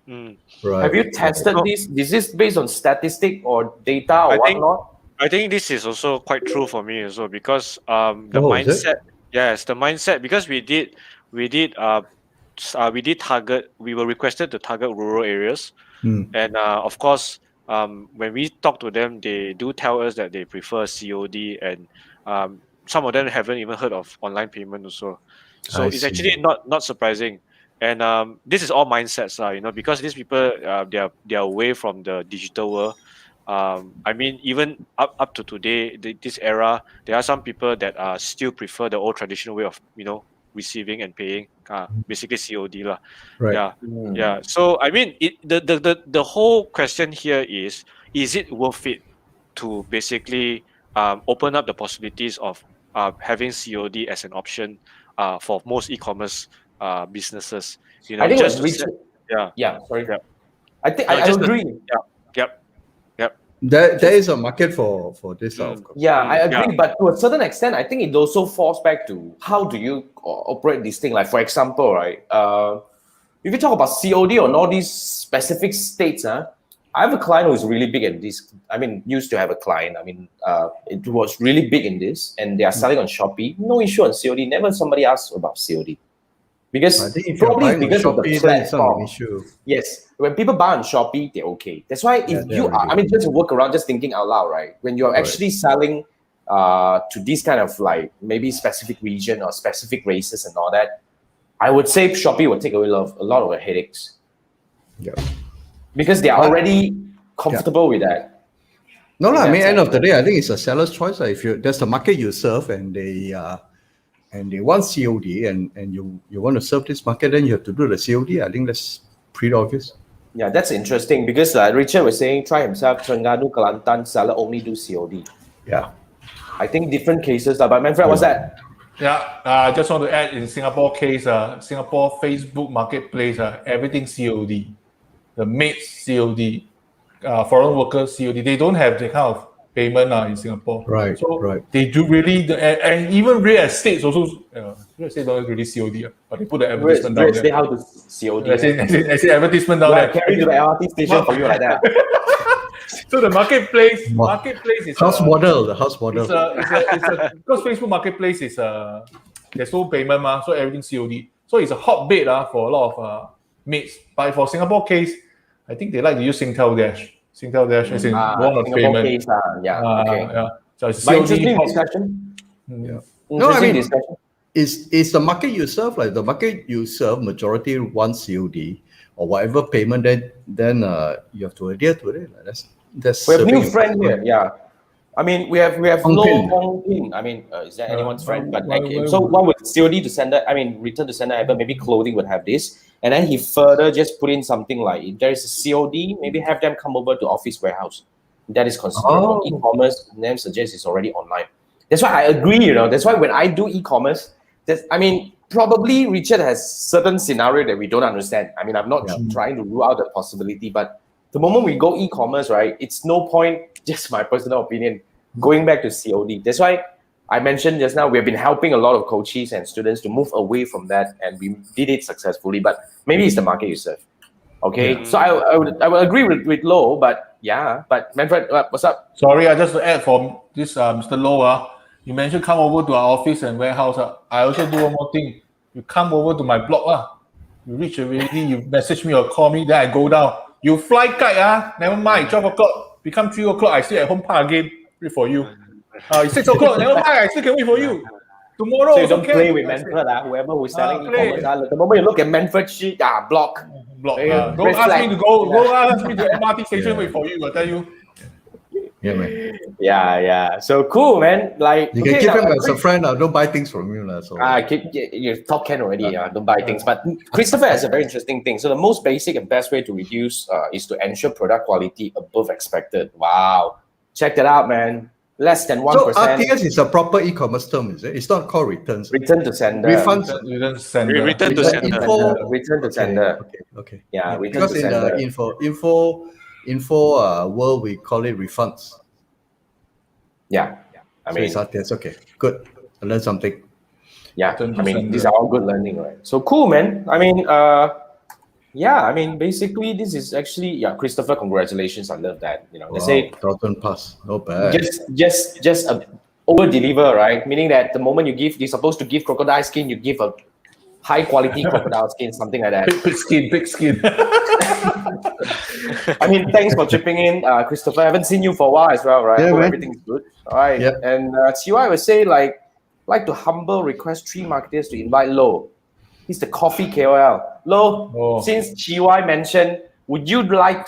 Right. Have you tested this? Is this based on statistic or data or whatnot? I think this is also quite true for me as well because the mindset. Yes, the mindset because we were requested to target rural areas, and of course, when we talk to them, they do tell us that they prefer COD, and some of them haven't even heard of online payment also. So it's actually not surprising. And this is all mindsets, because these people they are away from the digital world. I mean, even up to today, this era, there are some people that still prefer the old traditional way of receiving and paying, basically COD lah. Right. Yeah. So I mean, the whole question here is it worth it to basically open up the possibilities of having COD as an option for most e-commerce businesses? I think just Richard. Sorry. Yeah. I think I agree. Yep. There is a market for this, of course. Yeah, I agree. But to a certain extent, I think it also falls back to how do you operate this thing. Like, for example, right? if you talk about COD on all these specific states, I have a client who's really big in this. I mean, used to have a client. I mean, it was really big in this, and they are selling on Shopee. No issue on COD. Never somebody asked about COD. Because I think if you're probably buying on because of the Shopee, then it's not platform. an issue. Yes, when people buy on Shopee, they're okay. That's why if they're you are, I mean, just work around, just thinking out loud, right? When you're actually selling to these kind of like maybe specific region or specific races and all that, I would say Shopee will take away a lot of the headaches. Yeah. Because they are already comfortable with that. No, I mean, end of the day, I think it's a seller's choice. If there's the market you serve and they want COD and you want to serve this market, then you have to do the COD. I think that's pretty obvious. Yeah, that's interesting because Richard was saying try himself, Terengganu, Kelantan, seller only do COD. Yeah. I think different cases, but Manfred, what's that? Yeah, I just want to add in Singapore case, Singapore Facebook Marketplace, everything COD. The maids COD, foreign workers COD. They don't have the kind of payment in Singapore. Right, So right. they do really, and even real estates also, real estate don't really COD, but they put the advertisement down Real there. estate, how to COD? I say advertisement down there. Carry to the LRT station for you like that. So the marketplace is the house model. It's a because Facebook Marketplace is there's no payment so everything's COD. So it's a hotbed for a lot of mates. But for Singapore case, I think they like to use Singtel Dash. Singtel Dash is in one of payment. Case, okay. So it's But COD interesting discussion. Yeah. No, I mean, discussion. Is the market you serve, like the market you serve, majority wants COD or whatever payment, then you have to adhere to it. That's we have new friend here. Yeah, I mean we have Wong Ping. I mean, is that anyone's friend? But so what would COD to sender? I mean, return to sender happen? Maybe clothing would have this, and then he further just put in something like if there is a COD, maybe have them come over to office warehouse. That is considerable. E-commerce name suggests it's already online. That's why I agree. That's why when I do e-commerce, I mean, probably Richard has certain scenario that we don't understand. I mean, I'm not trying to rule out the possibility, but the moment we go e-commerce, right, it's no point, just my personal opinion, going back to COD. That's why I mentioned just now, we've been helping a lot of coaches and students to move away from that, and we did it successfully, but maybe it's the market you serve. Okay, so I would agree with Lo, but but Manfred, what's up? Sorry, I just to add for this Mr. Lo, you mentioned come over to our office and warehouse. I also do one more thing. You come over to my blog. You reach already, you message me or call me, then I go down. You fly kite, never mind. 12 o'clock, become 3 o'clock. I still at home park again. Wait for you. It's 6 o'clock, never mind. I still can wait for you. Tomorrow, so you don't play with Manfred, whoever who's selling e-commerce. The moment you look at Manfred sheet, block. Don't ask me to go ask me to MRT station wait for you. I tell you. Yeah, man. Yeah. So cool, man. Like you can keep him as a friend. Don't buy things from you, so. You talk Ken already. Don't buy things. But Christopher has a very interesting thing. So the most basic and best way to reduce is to ensure product quality above expected. Wow, check that out, man. Less than 1%. So RTS is a proper e-commerce term, is it? It's not called returns. Return to sender. Refunds. Return to sender. Return to sender. Okay. Yeah, because in the info world we call it refunds. Yeah. I mean, so it's RTS. Okay, good. I learned something. Yeah, I mean, these are all good learning, right? So cool, man. I mean, basically, this is actually, Christopher, congratulations. I love that. They say 1,000 pass, not bad. Just over deliver, right? Meaning that the moment you're supposed to give crocodile skin, you give a high quality crocodile skin, something like that. Big skin. I mean, thanks for chipping in, Christopher. I haven't seen you for a while as well, right? Yeah, Hope man. everything's good. All right. Yeah. And Chiwai would say, like to humble request 3 marketers to invite Lo. He's the coffee KOL. Lo, since Chiwai mentioned, would you mind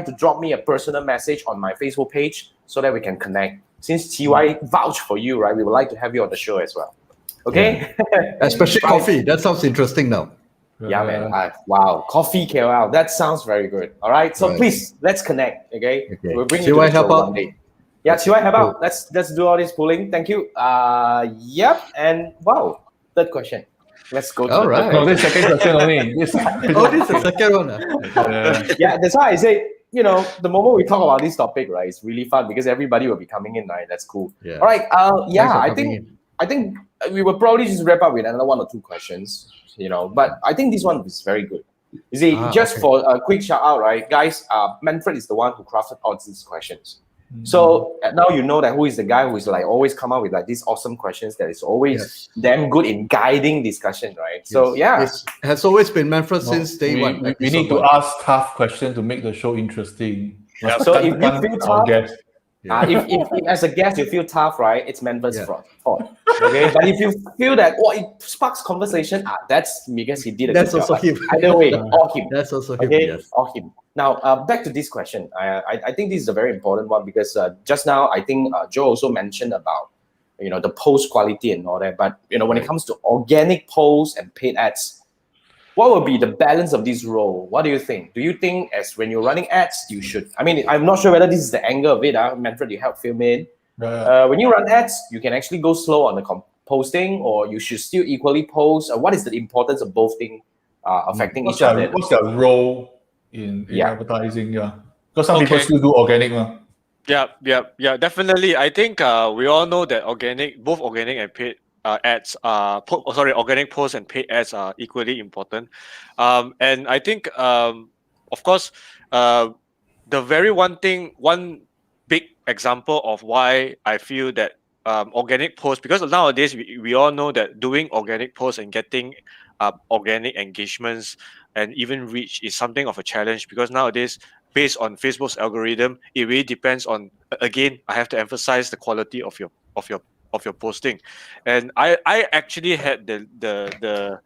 to drop me a personal message on my Facebook page so that we can connect? Since Chiwai vouched for you, right? We would like to have you on the show as well. Okay? Yeah. Especially coffee. That sounds interesting now. Yeah, man. Wow. Coffee KOL. That sounds very good. All right. So please, let's connect. Okay. We'll bring you to the show one day. Yeah, Chiwai, help out. Let's do all this pulling. Thank you. Yep. And wow. Third question. Let's go to right. No, this second question only. This is the second one. Yeah, that's why I say, the moment we talk about this topic, right, it's really fun because everybody will be coming in, right? That's cool. Yeah. All right. I think we will probably just wrap up with another 1 or 2 questions, but I think this one is very good. You see, just okay. for a quick shout out, right, guys? Manfred is the one who crafted all these questions. So now you know that who is the guy who is like always come up with like these awesome questions that is always Yes. damn good in guiding discussion, right? So Yes. It has always been Manfred No, since day one. we need to ask tough questions to make the show interesting. Yeah. So if you Tekan feel our tough, guest. if as a guest you feel tough, right? It's Manfred's Yeah. fault. Okay, but if you feel that it sparks conversation, that's because he did a That's good job. also him. Either way, all him. That's also him. Okay, Yes. all him. Now, back to this question. I think this is a very important one because just now I think Joe also mentioned about the post quality and all that. But when it comes to organic posts and paid ads, what would be the balance of this role? What do you think? Do you think as when you're running ads, you should? I mean, I'm not sure whether this is the angle of it. Manfred, you help fill me in. When you run ads, you can actually go slow on the posting, or you should still equally post. What is the importance of both things affecting each other? What's their role in advertising? Yeah, because some people Okay. still do organic. Yeah, definitely. I think we all know that both organic and paid ads organic posts and paid ads are equally important. And I think, of course, the very one big example of why I feel that organic posts, because nowadays we all know that doing organic posts and getting organic engagements and even reach is something of a challenge, because nowadays, based on Facebook's algorithm, it really depends on, again, I have to emphasize the quality of your posting. And I actually had the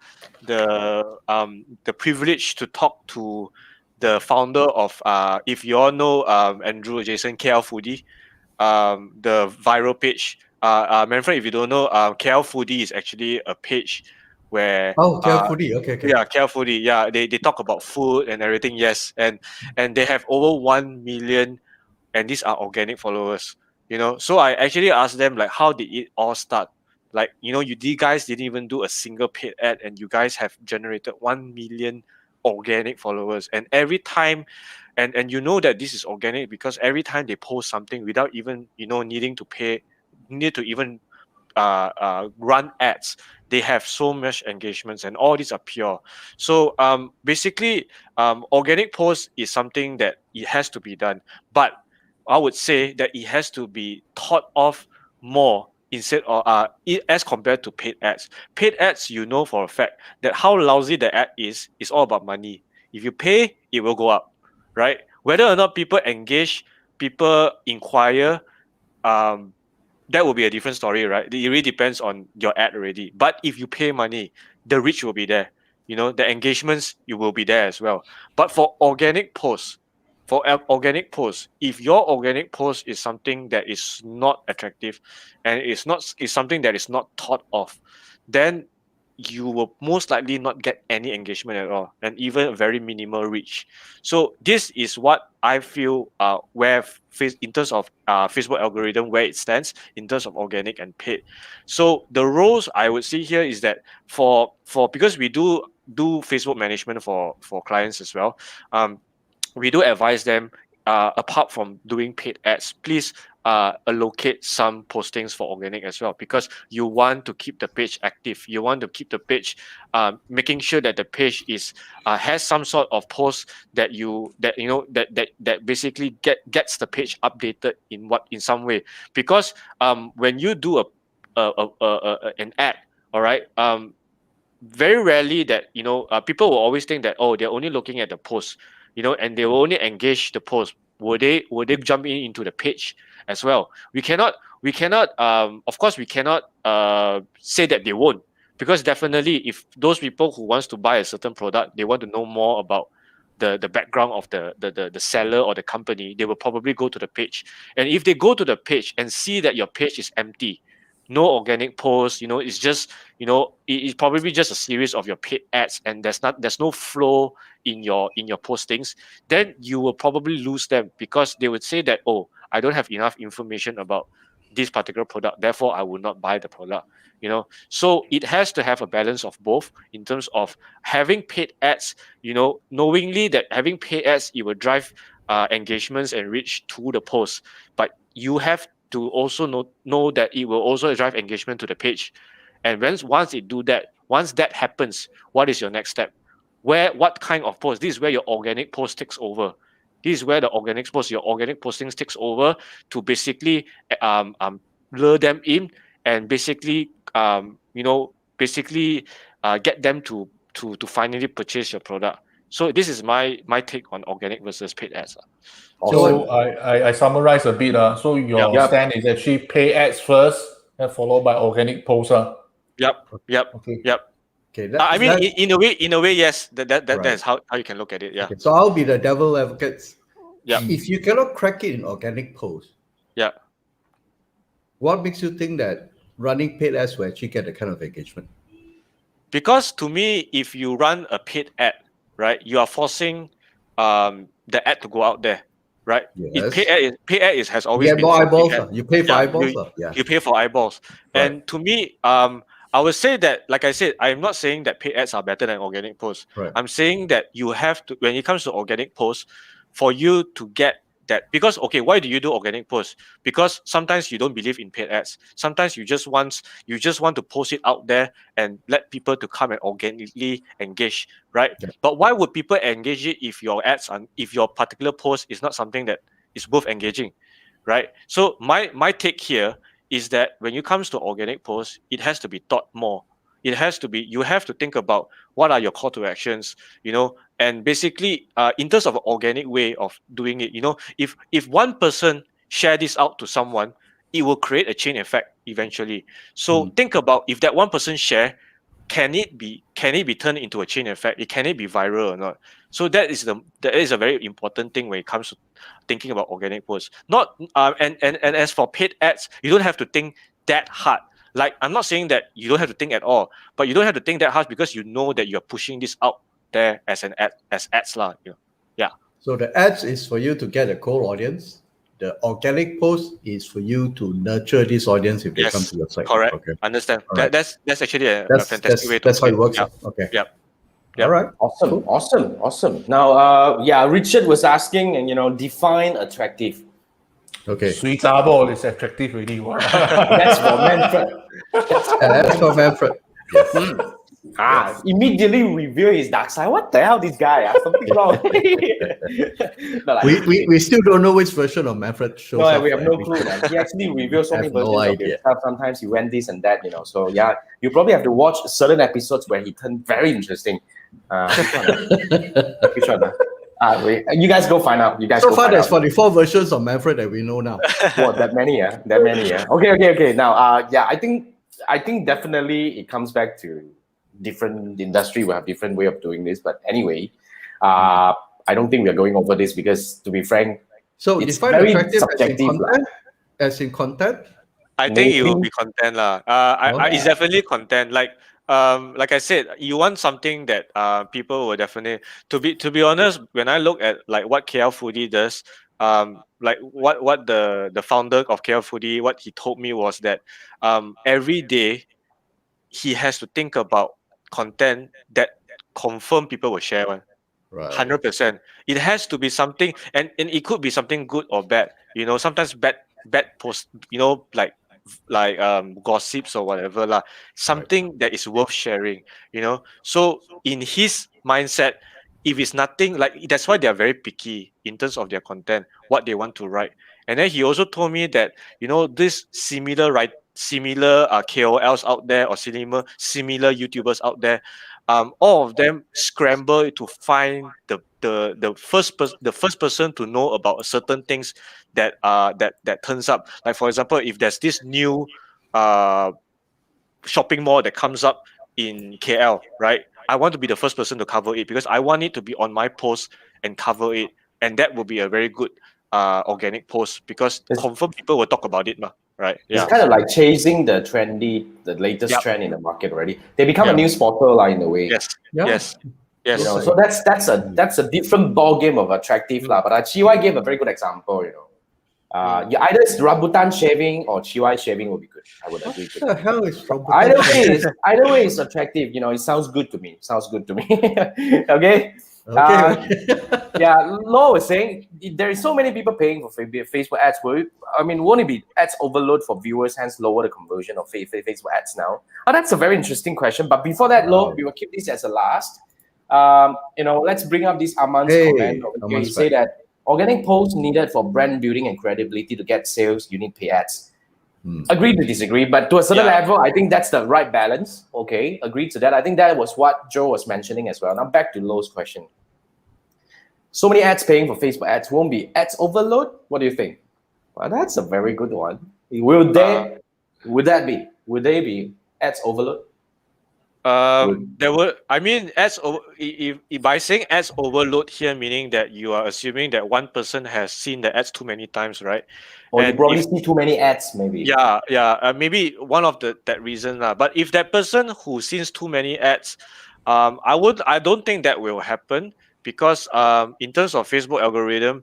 privilege to talk to the founder of if you all know Andrew Jason KL Foodie, the viral page. Manfred, if you don't know, KL Foodie is actually a page where Carefully. Okay. yeah, carefully. Yeah, they talk about food and everything. Yes, and they have over 1 million, and these are organic followers. So I actually asked them, like, how did it all start? Like, you guys didn't even do a single paid ad, and you guys have generated 1 million organic followers. And every time, and you know that this is organic because every time they post something without even needing to pay, need to even run ads, they have so much engagements, and all these are pure. So basically, organic post is something that it has to be done, but I would say that it has to be thought of more instead of as compared to paid ads. Paid ads, for a fact that how lousy the ad is all about money. If you pay, it will go up, right? Whether or not people engage, people inquire, that will be a different story, right? It really depends on your ad already. But if you pay money, the reach will be there. The engagements, you will be there as well. But for organic posts, if your organic post is something that is not attractive and is something that is not thought of, then you will most likely not get any engagement at all, and even a very minimal reach. So this is what I feel where in terms of Facebook algorithm, where it stands in terms of organic and paid. So the roles I would see here is that for because we do Facebook management for clients as well, we do advise them, apart from doing paid ads, please allocate some postings for organic as well, because you want to keep the page active. You want to keep the page, making sure that the page is has some sort of post that basically gets the page updated in some way. Because when you do an ad, all right, very rarely that people will always think that, oh, they're only looking at the post, and they will only engage the post. Would they jump into the page as well? We cannot of course we cannot say that they won't, because definitely if those people who wants to buy a certain product, they want to know more about the background of the seller or the company, they will probably go to the page. And if they go to the page and see that your page is empty, no organic posts, it's just it's probably just a series of your paid ads, and there's no flow in your postings, then you will probably lose them, because they would say that, oh, I don't have enough information about this particular product, therefore I will not buy the product. So it has to have a balance of both, in terms of having paid ads, knowingly that having paid ads, it will drive engagements and reach to the post, but you have to also know that it will also drive engagement to the page. And once that happens, what is your next step? what kind of post. This is where your organic post takes over. This is where your organic postings takes over to basically lure them in and basically get them to finally purchase your product. So this is my take on organic versus paid ads. So I summarize a bit. So your Yep. stand is actually pay ads first, and followed by organic posts. Yep. Okay. Okay, I mean, in a way, yes. That's how you can look at it. Yeah. okay, so I'll be the devil advocate. Yeah. If you cannot crack it in organic posts, Yeah. what makes you think that running paid ads will actually get the kind of engagement? Because to me, if you run a paid ad, right, you are forcing the ad to go out there, right? Yes. Paid ad has You always get been more for eyeballs. paid ad. You pay for Yeah, eyeballs. you pay for eyeballs. Right. And to me, I would say that, like I said, I'm not saying that paid ads are better than organic posts. Right. I'm saying that you have to, when it comes to organic posts, for you to get that, because okay, why do you do organic posts? Because sometimes you don't believe in paid ads. Sometimes you just want to post it out there and let people to come and organically engage, right? Yeah. But why would people engage it if your if your particular post is not something that is worth engaging, right? So my take here is that when it comes to organic posts, it has to be thought more. It has to be, you have to think about what are your call to actions, and basically in terms of an organic way of doing it, if one person share this out to someone, it will create a chain effect eventually. So think about, if that one person share, can it be turned into a chain effect? Can it be viral or not? So that is a very important thing when it comes to thinking about organic posts. Not and as for paid ads, you don't have to think that hard. Like, I'm not saying that you don't have to think at all, but you don't have to think that hard because you know that you're pushing this out there as an ad, as ads lah. Yeah. So the ads is for you to get a cold audience. The organic post is for you to nurture this audience if they come to your site. Correct. Okay. Understand. All right. That's actually a That's fantastic way to that's how put it works. Yeah. Okay. Yep. All right. Awesome. Now, Richard was asking, and define attractive. Okay. Sweet ball is attractive really. That's for Manfred. That's for Manfred. Yes. Immediately reveal his dark side. What the hell, this guy? Something wrong. No, like, We still don't know which version of Manfred shows no, up. we have no clue, man. He actually reveals so many have no versions of idea. himself. Sometimes he went this and that, So yeah, you probably have to watch certain episodes where he turned very interesting. Which one? You guys go find out. So far, there's 44 versions of Manfred that we know now. What, that many? Yeah, that many. Yeah. Okay. Now, I think definitely it comes back to different industry. We have different way of doing this, but anyway, I don't think we are going over this because, to be frank, So it's define very attractive subjective. as in content. I think it will Maybe. be content lah. It's definitely content. Like I said, you want something that people will definitely. To be honest, when I look at like what KL Foodie does, like what the founder of KL Foodie, what he told me was that every day he has to think about content that confirm people will share one. Right. 100%. It has to be something, and it could be something good or bad. Sometimes bad post. Like gossips or whatever lah. Something that is worth sharing. So in his mindset, if it's nothing, like, that's why they are very picky in terms of their content, what they want to write. And then he also told me that this similar KOLs out there, or similar YouTubers out there, all of them scramble to find the first person to know about certain things that turns up. Like, for example, if there's this new shopping mall that comes up in KL, right? I want to be the first person to cover it because I want it to be on my post and cover it, and that will be a very good organic post because confirm people will talk about it, right? Yeah. It's kind of like chasing the latest trend in the market already. They become a news portal in a way. Yes. Yeah. Yes. So that's a different ball game of attractive lah. But Chiwai gave a very good example. Either it's rambutan shaving or Chiwai shaving will be good. I would agree. What the hell is rambutan? Either way, it's attractive. It sounds good to me. Okay. Law was saying there is so many people paying for Facebook ads. Won't it be ads overload for viewers, hence lower the conversion of Facebook ads now? That's a very interesting question. But before that, Law, we will keep this as a last. let's bring up this Aman's comment over here. He Aman's say that organic posts needed for brand building and credibility to get sales. You need pay ads. Agree to disagree, but to a certain level, I think that's the right balance. Okay, agreed to that. I think that was what Joe was mentioning as well. Now back to Lowe's question. So many ads paying for Facebook ads won't be ads overload? What do you think? Well, that's a very good one. Would they be ads overload? There were. I mean, if by saying ads overload here, meaning that you are assuming that one person has seen the ads too many times, right? Or you probably see too many ads, maybe. Yeah. Maybe one of that reason lah. But if that person who sees too many ads, I don't think that will happen because in terms of Facebook algorithm,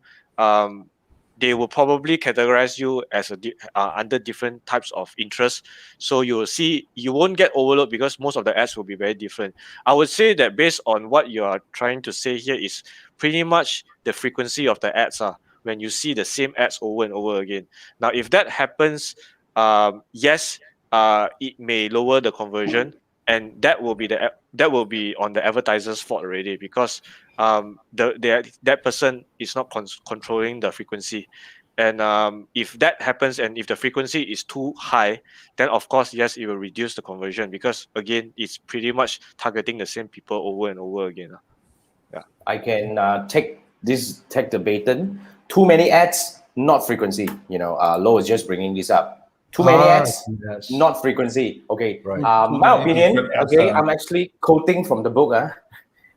they will probably categorize you as under different types of interests. So you won't get overload because most of the ads will be very different. I would say that based on what you are trying to say here is pretty much the frequency of the ads when you see the same ads over and over again. Now, if that happens, yes, it may lower the conversion, and that will be on the advertiser's fault already because that person is not controlling the frequency. And if that happens and if the frequency is too high, then of course, yes, it will reduce the conversion because again, it's pretty much targeting the same people over and over again. I can take the baton. Too many ads, not frequency. Low is just bringing this up. Too many ads, yes. not frequency. Okay. Right. My opinion. Okay, I'm actually quoting from the book.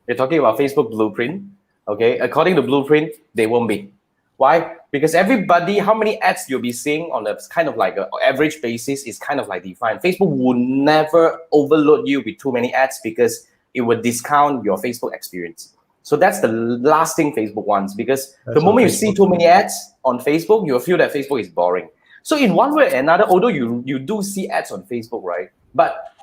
They're talking about Facebook blueprint. Okay, according to blueprint, they won't be. Why? Because everybody, how many ads you'll be seeing on a kind of like an average basis is kind of like defined. Facebook will never overload you with too many ads because it would discount your Facebook experience. So that's the last thing Facebook wants because the moment you see too many ads on Facebook, you'll feel that Facebook is boring. So in one way or another, although you do see ads on Facebook, right? But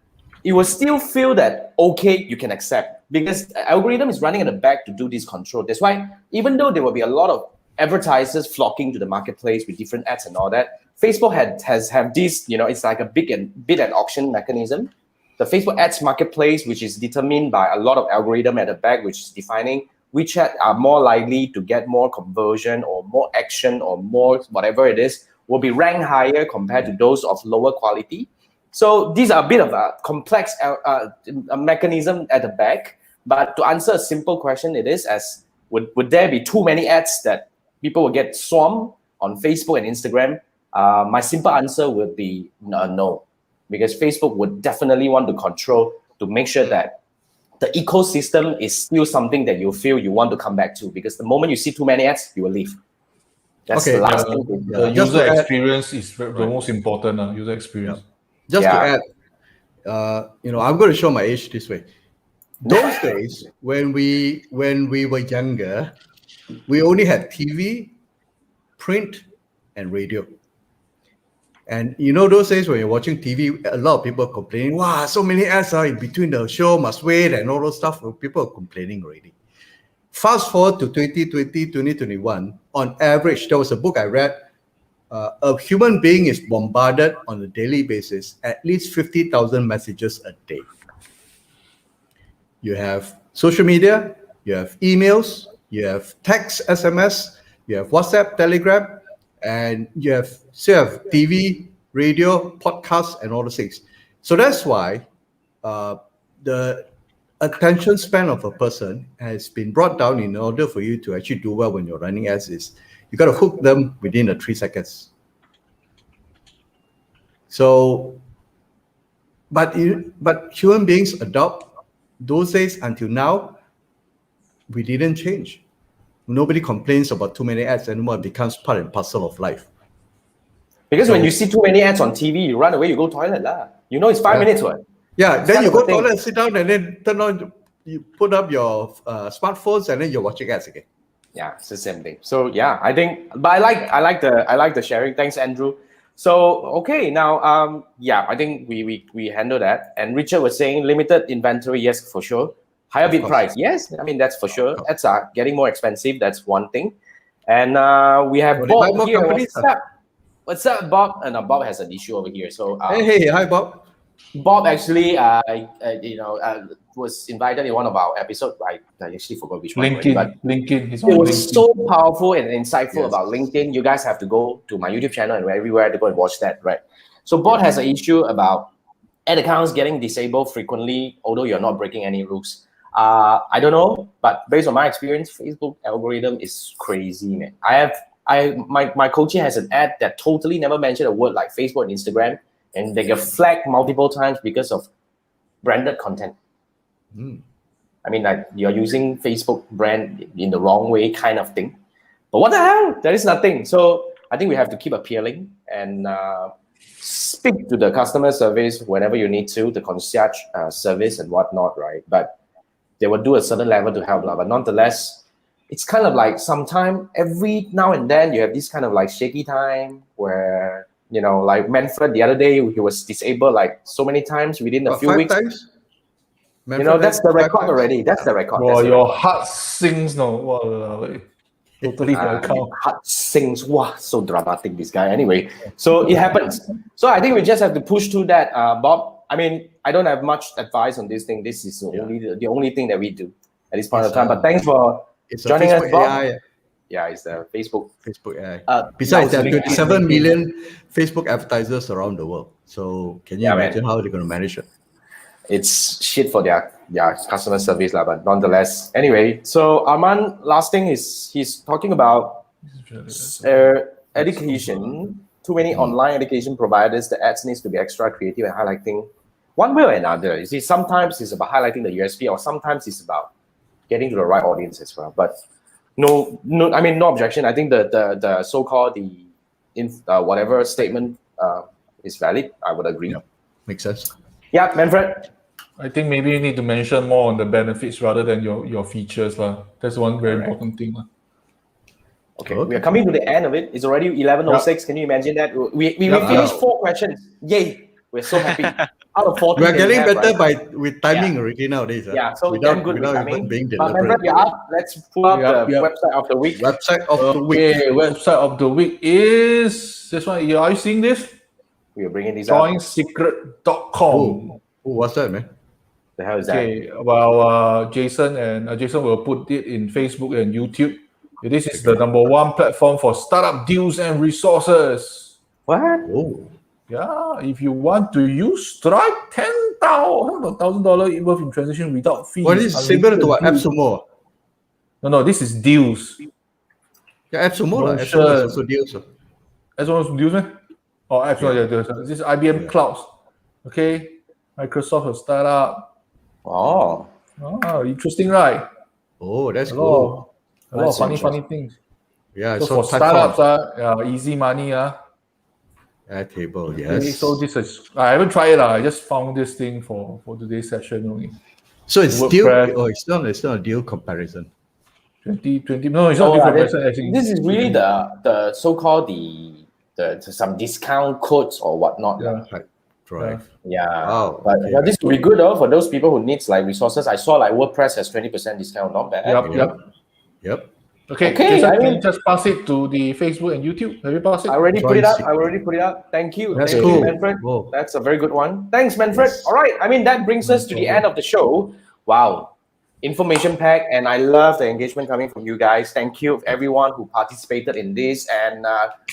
it will still feel that, okay, you can accept because the algorithm is running at the back to do this control. That's why even though there will be a lot of advertisers flocking to the marketplace with different ads and all that, Facebook has this, it's like a bid and auction mechanism. The Facebook ads marketplace, which is determined by a lot of algorithm at the back, which is defining which ads are more likely to get more conversion or more action or more whatever it is, will be ranked higher compared to those of lower quality. So these are a bit of a complex a mechanism at the back. But to answer a simple question, it is would there be too many ads that people will get swarmed on Facebook and Instagram? My simple answer would be no, because Facebook would definitely want to control to make sure that the ecosystem is still something that you feel you want to come back to. Because the moment you see too many ads, you will leave. That's the last thing. The user experience is the most important. User experience. Just to add, I'm going to show my age this way. Those days, when we were younger, we only had TV, print, and radio. And those days when you're watching TV, a lot of people are complaining, wow, so many ads are in between the show, must wait, and all those stuff. People are complaining already. Fast forward to 2020, 2021, on average, there was a book I read, a human being is bombarded on a daily basis, at least 50,000 messages a day. You have social media, you have emails, you have text, SMS, you have WhatsApp, Telegram, and you still have TV, radio, podcasts, and all those things. So that's why the attention span of a person has been brought down in order for you to actually do well when you're running ads. You got to hook them within 3 seconds. So, but human beings adopt. Those days until now, we didn't change. Nobody complains about too many ads anymore. It becomes part and parcel of life. Because when you see too many ads on TV, you run away, you go toilet lah. It's 5 minutes, what? Yeah, then you go toilet, sit down, and then turn on. You put up your smartphones, and then you're watching ads again. Yeah, it's the same thing. So yeah, I think, but I like the sharing. Thanks, Andrew. So okay, now I think we handle that. And Richard was saying limited inventory, yes, for sure. Higher bid price, yes. I mean that's for sure. Ads are getting more expensive. That's one thing. And we have Bob here. What's up, Bob? And Bob has an issue over here. So hey, hi, Bob. Bob actually, was invited in one of our episodes. I actually forgot which one. Already, but LinkedIn. He's it on was LinkedIn. so powerful and insightful Yes. about LinkedIn. You guys have to go to my YouTube channel and everywhere to go and watch that, right? So Bob has an issue about ad accounts getting disabled frequently, although you're not breaking any rules. I don't know, but based on my experience, Facebook algorithm is crazy, man. My coaching has an ad that totally never mentioned a word like Facebook and Instagram, and they get flagged multiple times because of branded content. I mean, like you're using Facebook brand in the wrong way, kind of thing. But what the hell? There is nothing. So I think we have to keep appealing and speak to the customer service whenever you need to, the concierge service and whatnot, right? But they will do a certain level to help, but nonetheless, it's kind of like sometime every now and then you have this kind of like shaky time where, like Manfred the other day, he was disabled like so many times within a few 5 weeks. times? Manfred That's the had 5 record times? already. That's the record. Wow, That's the your record. heart sings no. Wow, totally account. Heart sings. Wow, so dramatic, this guy. Anyway, so it happens. So I think we just have to push through that, Bob. I mean, I don't have much advice on this thing. This is the only thing that we do at this point of time. But thanks for It's joining a us, Facebook Bob. AI. Yeah, it's the Facebook. AI. Besides, there are LinkedIn. 27 million Facebook advertisers around the world. So can you Yeah, imagine man. how they're going to manage it? It's shit for their customer service, but nonetheless. Anyway, so Arman, last thing is he's talking about education. Too many online education providers, the ads needs to be extra creative and highlighting one way or another. You see, sometimes it's about highlighting the USP, or sometimes it's about getting to the right audience as well. But no, I mean, no objection. I think the so-called whatever statement is valid. I would agree. Yeah. Makes sense. Yeah, Manfred. I think maybe you need to mention more on the benefits rather than your features. That's one very Correct. important thing. Okay, we are coming to the end of it. It's already 11:06. Can you imagine that? We finished 4 questions. Yay! We're so happy. Out of 40, We are getting better right? with timing already nowadays. Yeah, so without, damn good with without timing. even being But deliberate. Manfred, you're up. Let's pull up the Yep. website of the week. Website of the week. Okay, website of the week is this one. Are you seeing this? We are bringing this up. Joinsecret.com. Oh, what's that, man? The hell is that? Okay, well, Jason will put it in Facebook and YouTube. This is the number 1 platform for startup deals and resources. What? Oh, Yeah, if you want to use Stripe, $10,000 worth in transaction without fees. what is similar to what Unlimited deals. AppSumo? No, this is deals. Yeah, AppSumo. No, AppSumo sure. is also deals. As well as deals, man? Oh, absolutely. Yeah. This is IBM Clouds. Okay, Microsoft has startup. Oh, Interesting, right? Oh, that's A cool. lot of That's funny interesting. things. Yeah, So so for startups, easy money. Airtable, Okay, yes. so this is I haven't tried it. I just found this thing for today's session only. So it's still, WordPress. it's not a deal comparison. 2020. No, it's not yeah, different. this is really the so-called the some discount codes or whatnot. Yeah. Right. Drive. Yeah. Wow, But okay. but this would be good though for those people who needs like resources. I saw like WordPress has 20% discount. Not bad. Yep. Okay, Okay, Jason, I can mean- you just pass it to the Facebook and YouTube? Have you passed it? I already put it up. Join Thank you. That's Thank cool. you, Manfred. Whoa. That's a very good one. Thanks, Manfred. Yes. All right. I mean, that brings us to the end of the show. Wow. Information pack, and I love the engagement coming from you guys. Thank you, everyone who participated in this. And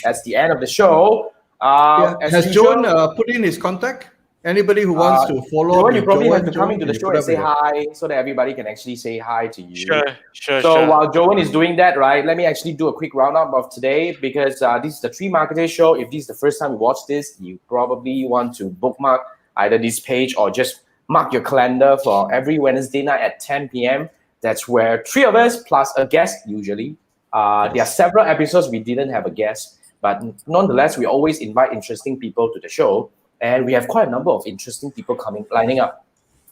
that's the end of the show. As Has usual, Joan put in his contact? Anybody who wants to follow Joan, you probably Joan, have to come into the can you show put and up say your- hi so that everybody can actually say hi to you. Sure. So while Joan is doing that, right, let me actually do a quick roundup of today because this is the 3 Marketeers show. If this is the first time you watch this, you probably want to bookmark either this page or just mark your calendar for every Wednesday night at 10 p.m. That's where 3 of us plus a guest usually. There are several episodes we didn't have a guest, but nonetheless, we always invite interesting people to the show. And we have quite a number of interesting people lining up.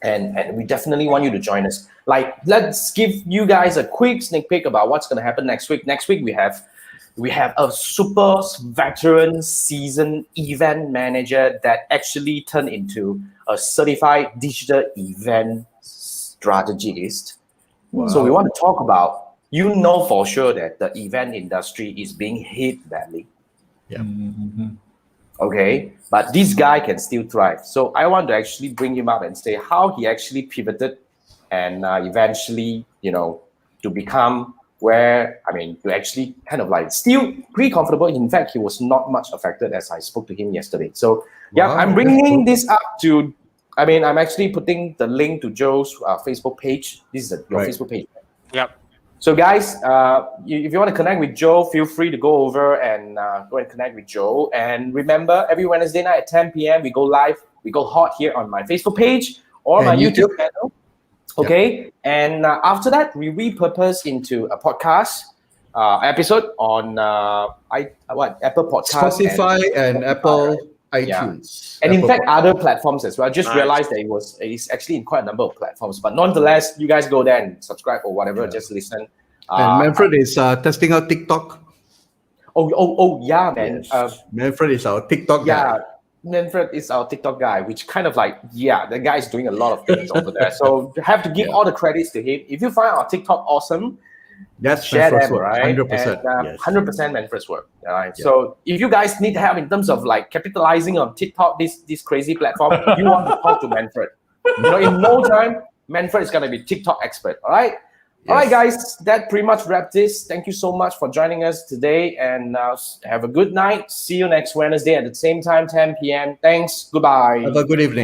And we definitely want you to join us. Like, let's give you guys a quick sneak peek about what's going to happen next week. Next week, we have a super veteran seasoned event manager that actually turned into a certified digital event strategist. Wow. So we want to talk about, for sure that the event industry is being hit badly. Yeah. Mm-hmm. Okay, but this guy can still thrive. So I want to actually bring him up and say how he actually pivoted and eventually, to become to actually kind of like still pretty comfortable. In fact, he was not much affected as I spoke to him yesterday. So yeah, Wow, I'm bringing this up to, I'm actually putting the link to Joe's Facebook page. This is your Right. Facebook page. Yep. So guys, if you want to connect with Joe, feel free to go over and go and connect with Joe. And remember, every Wednesday night at 10 p.m. we go live, we go hot here on my Facebook page or my And YouTube YouTube. channel. Okay, and after that, we repurpose into a podcast episode on Apple Podcast, Spotify and Apple iTunes. and in Apple fact other platforms as well. I just Nice. realized that it's actually in quite a number of platforms, but nonetheless, you guys go there and subscribe or whatever. Yeah. Just listen. And Manfred is testing out TikTok. Oh yeah, man. Yes. Manfred is our TikTok guy. Yeah, Manfred is our TikTok guy, which kind of like, the guy is doing a lot of things over there. So you have to give all the credits to him. If you find our TikTok awesome, That's share Manfred's them, work, right? 100%. And, Yes. 100% Manfred's work. All right. Yeah. So if you guys need help in terms of like capitalizing on TikTok, this crazy platform, you want to talk to Manfred. In no time, Manfred is gonna be TikTok expert. All right. All right, guys, that pretty much wraps this. Thank you so much for joining us today, and have a good night. See you next Wednesday at the same time, 10 p.m. Thanks. Goodbye. Have a good evening.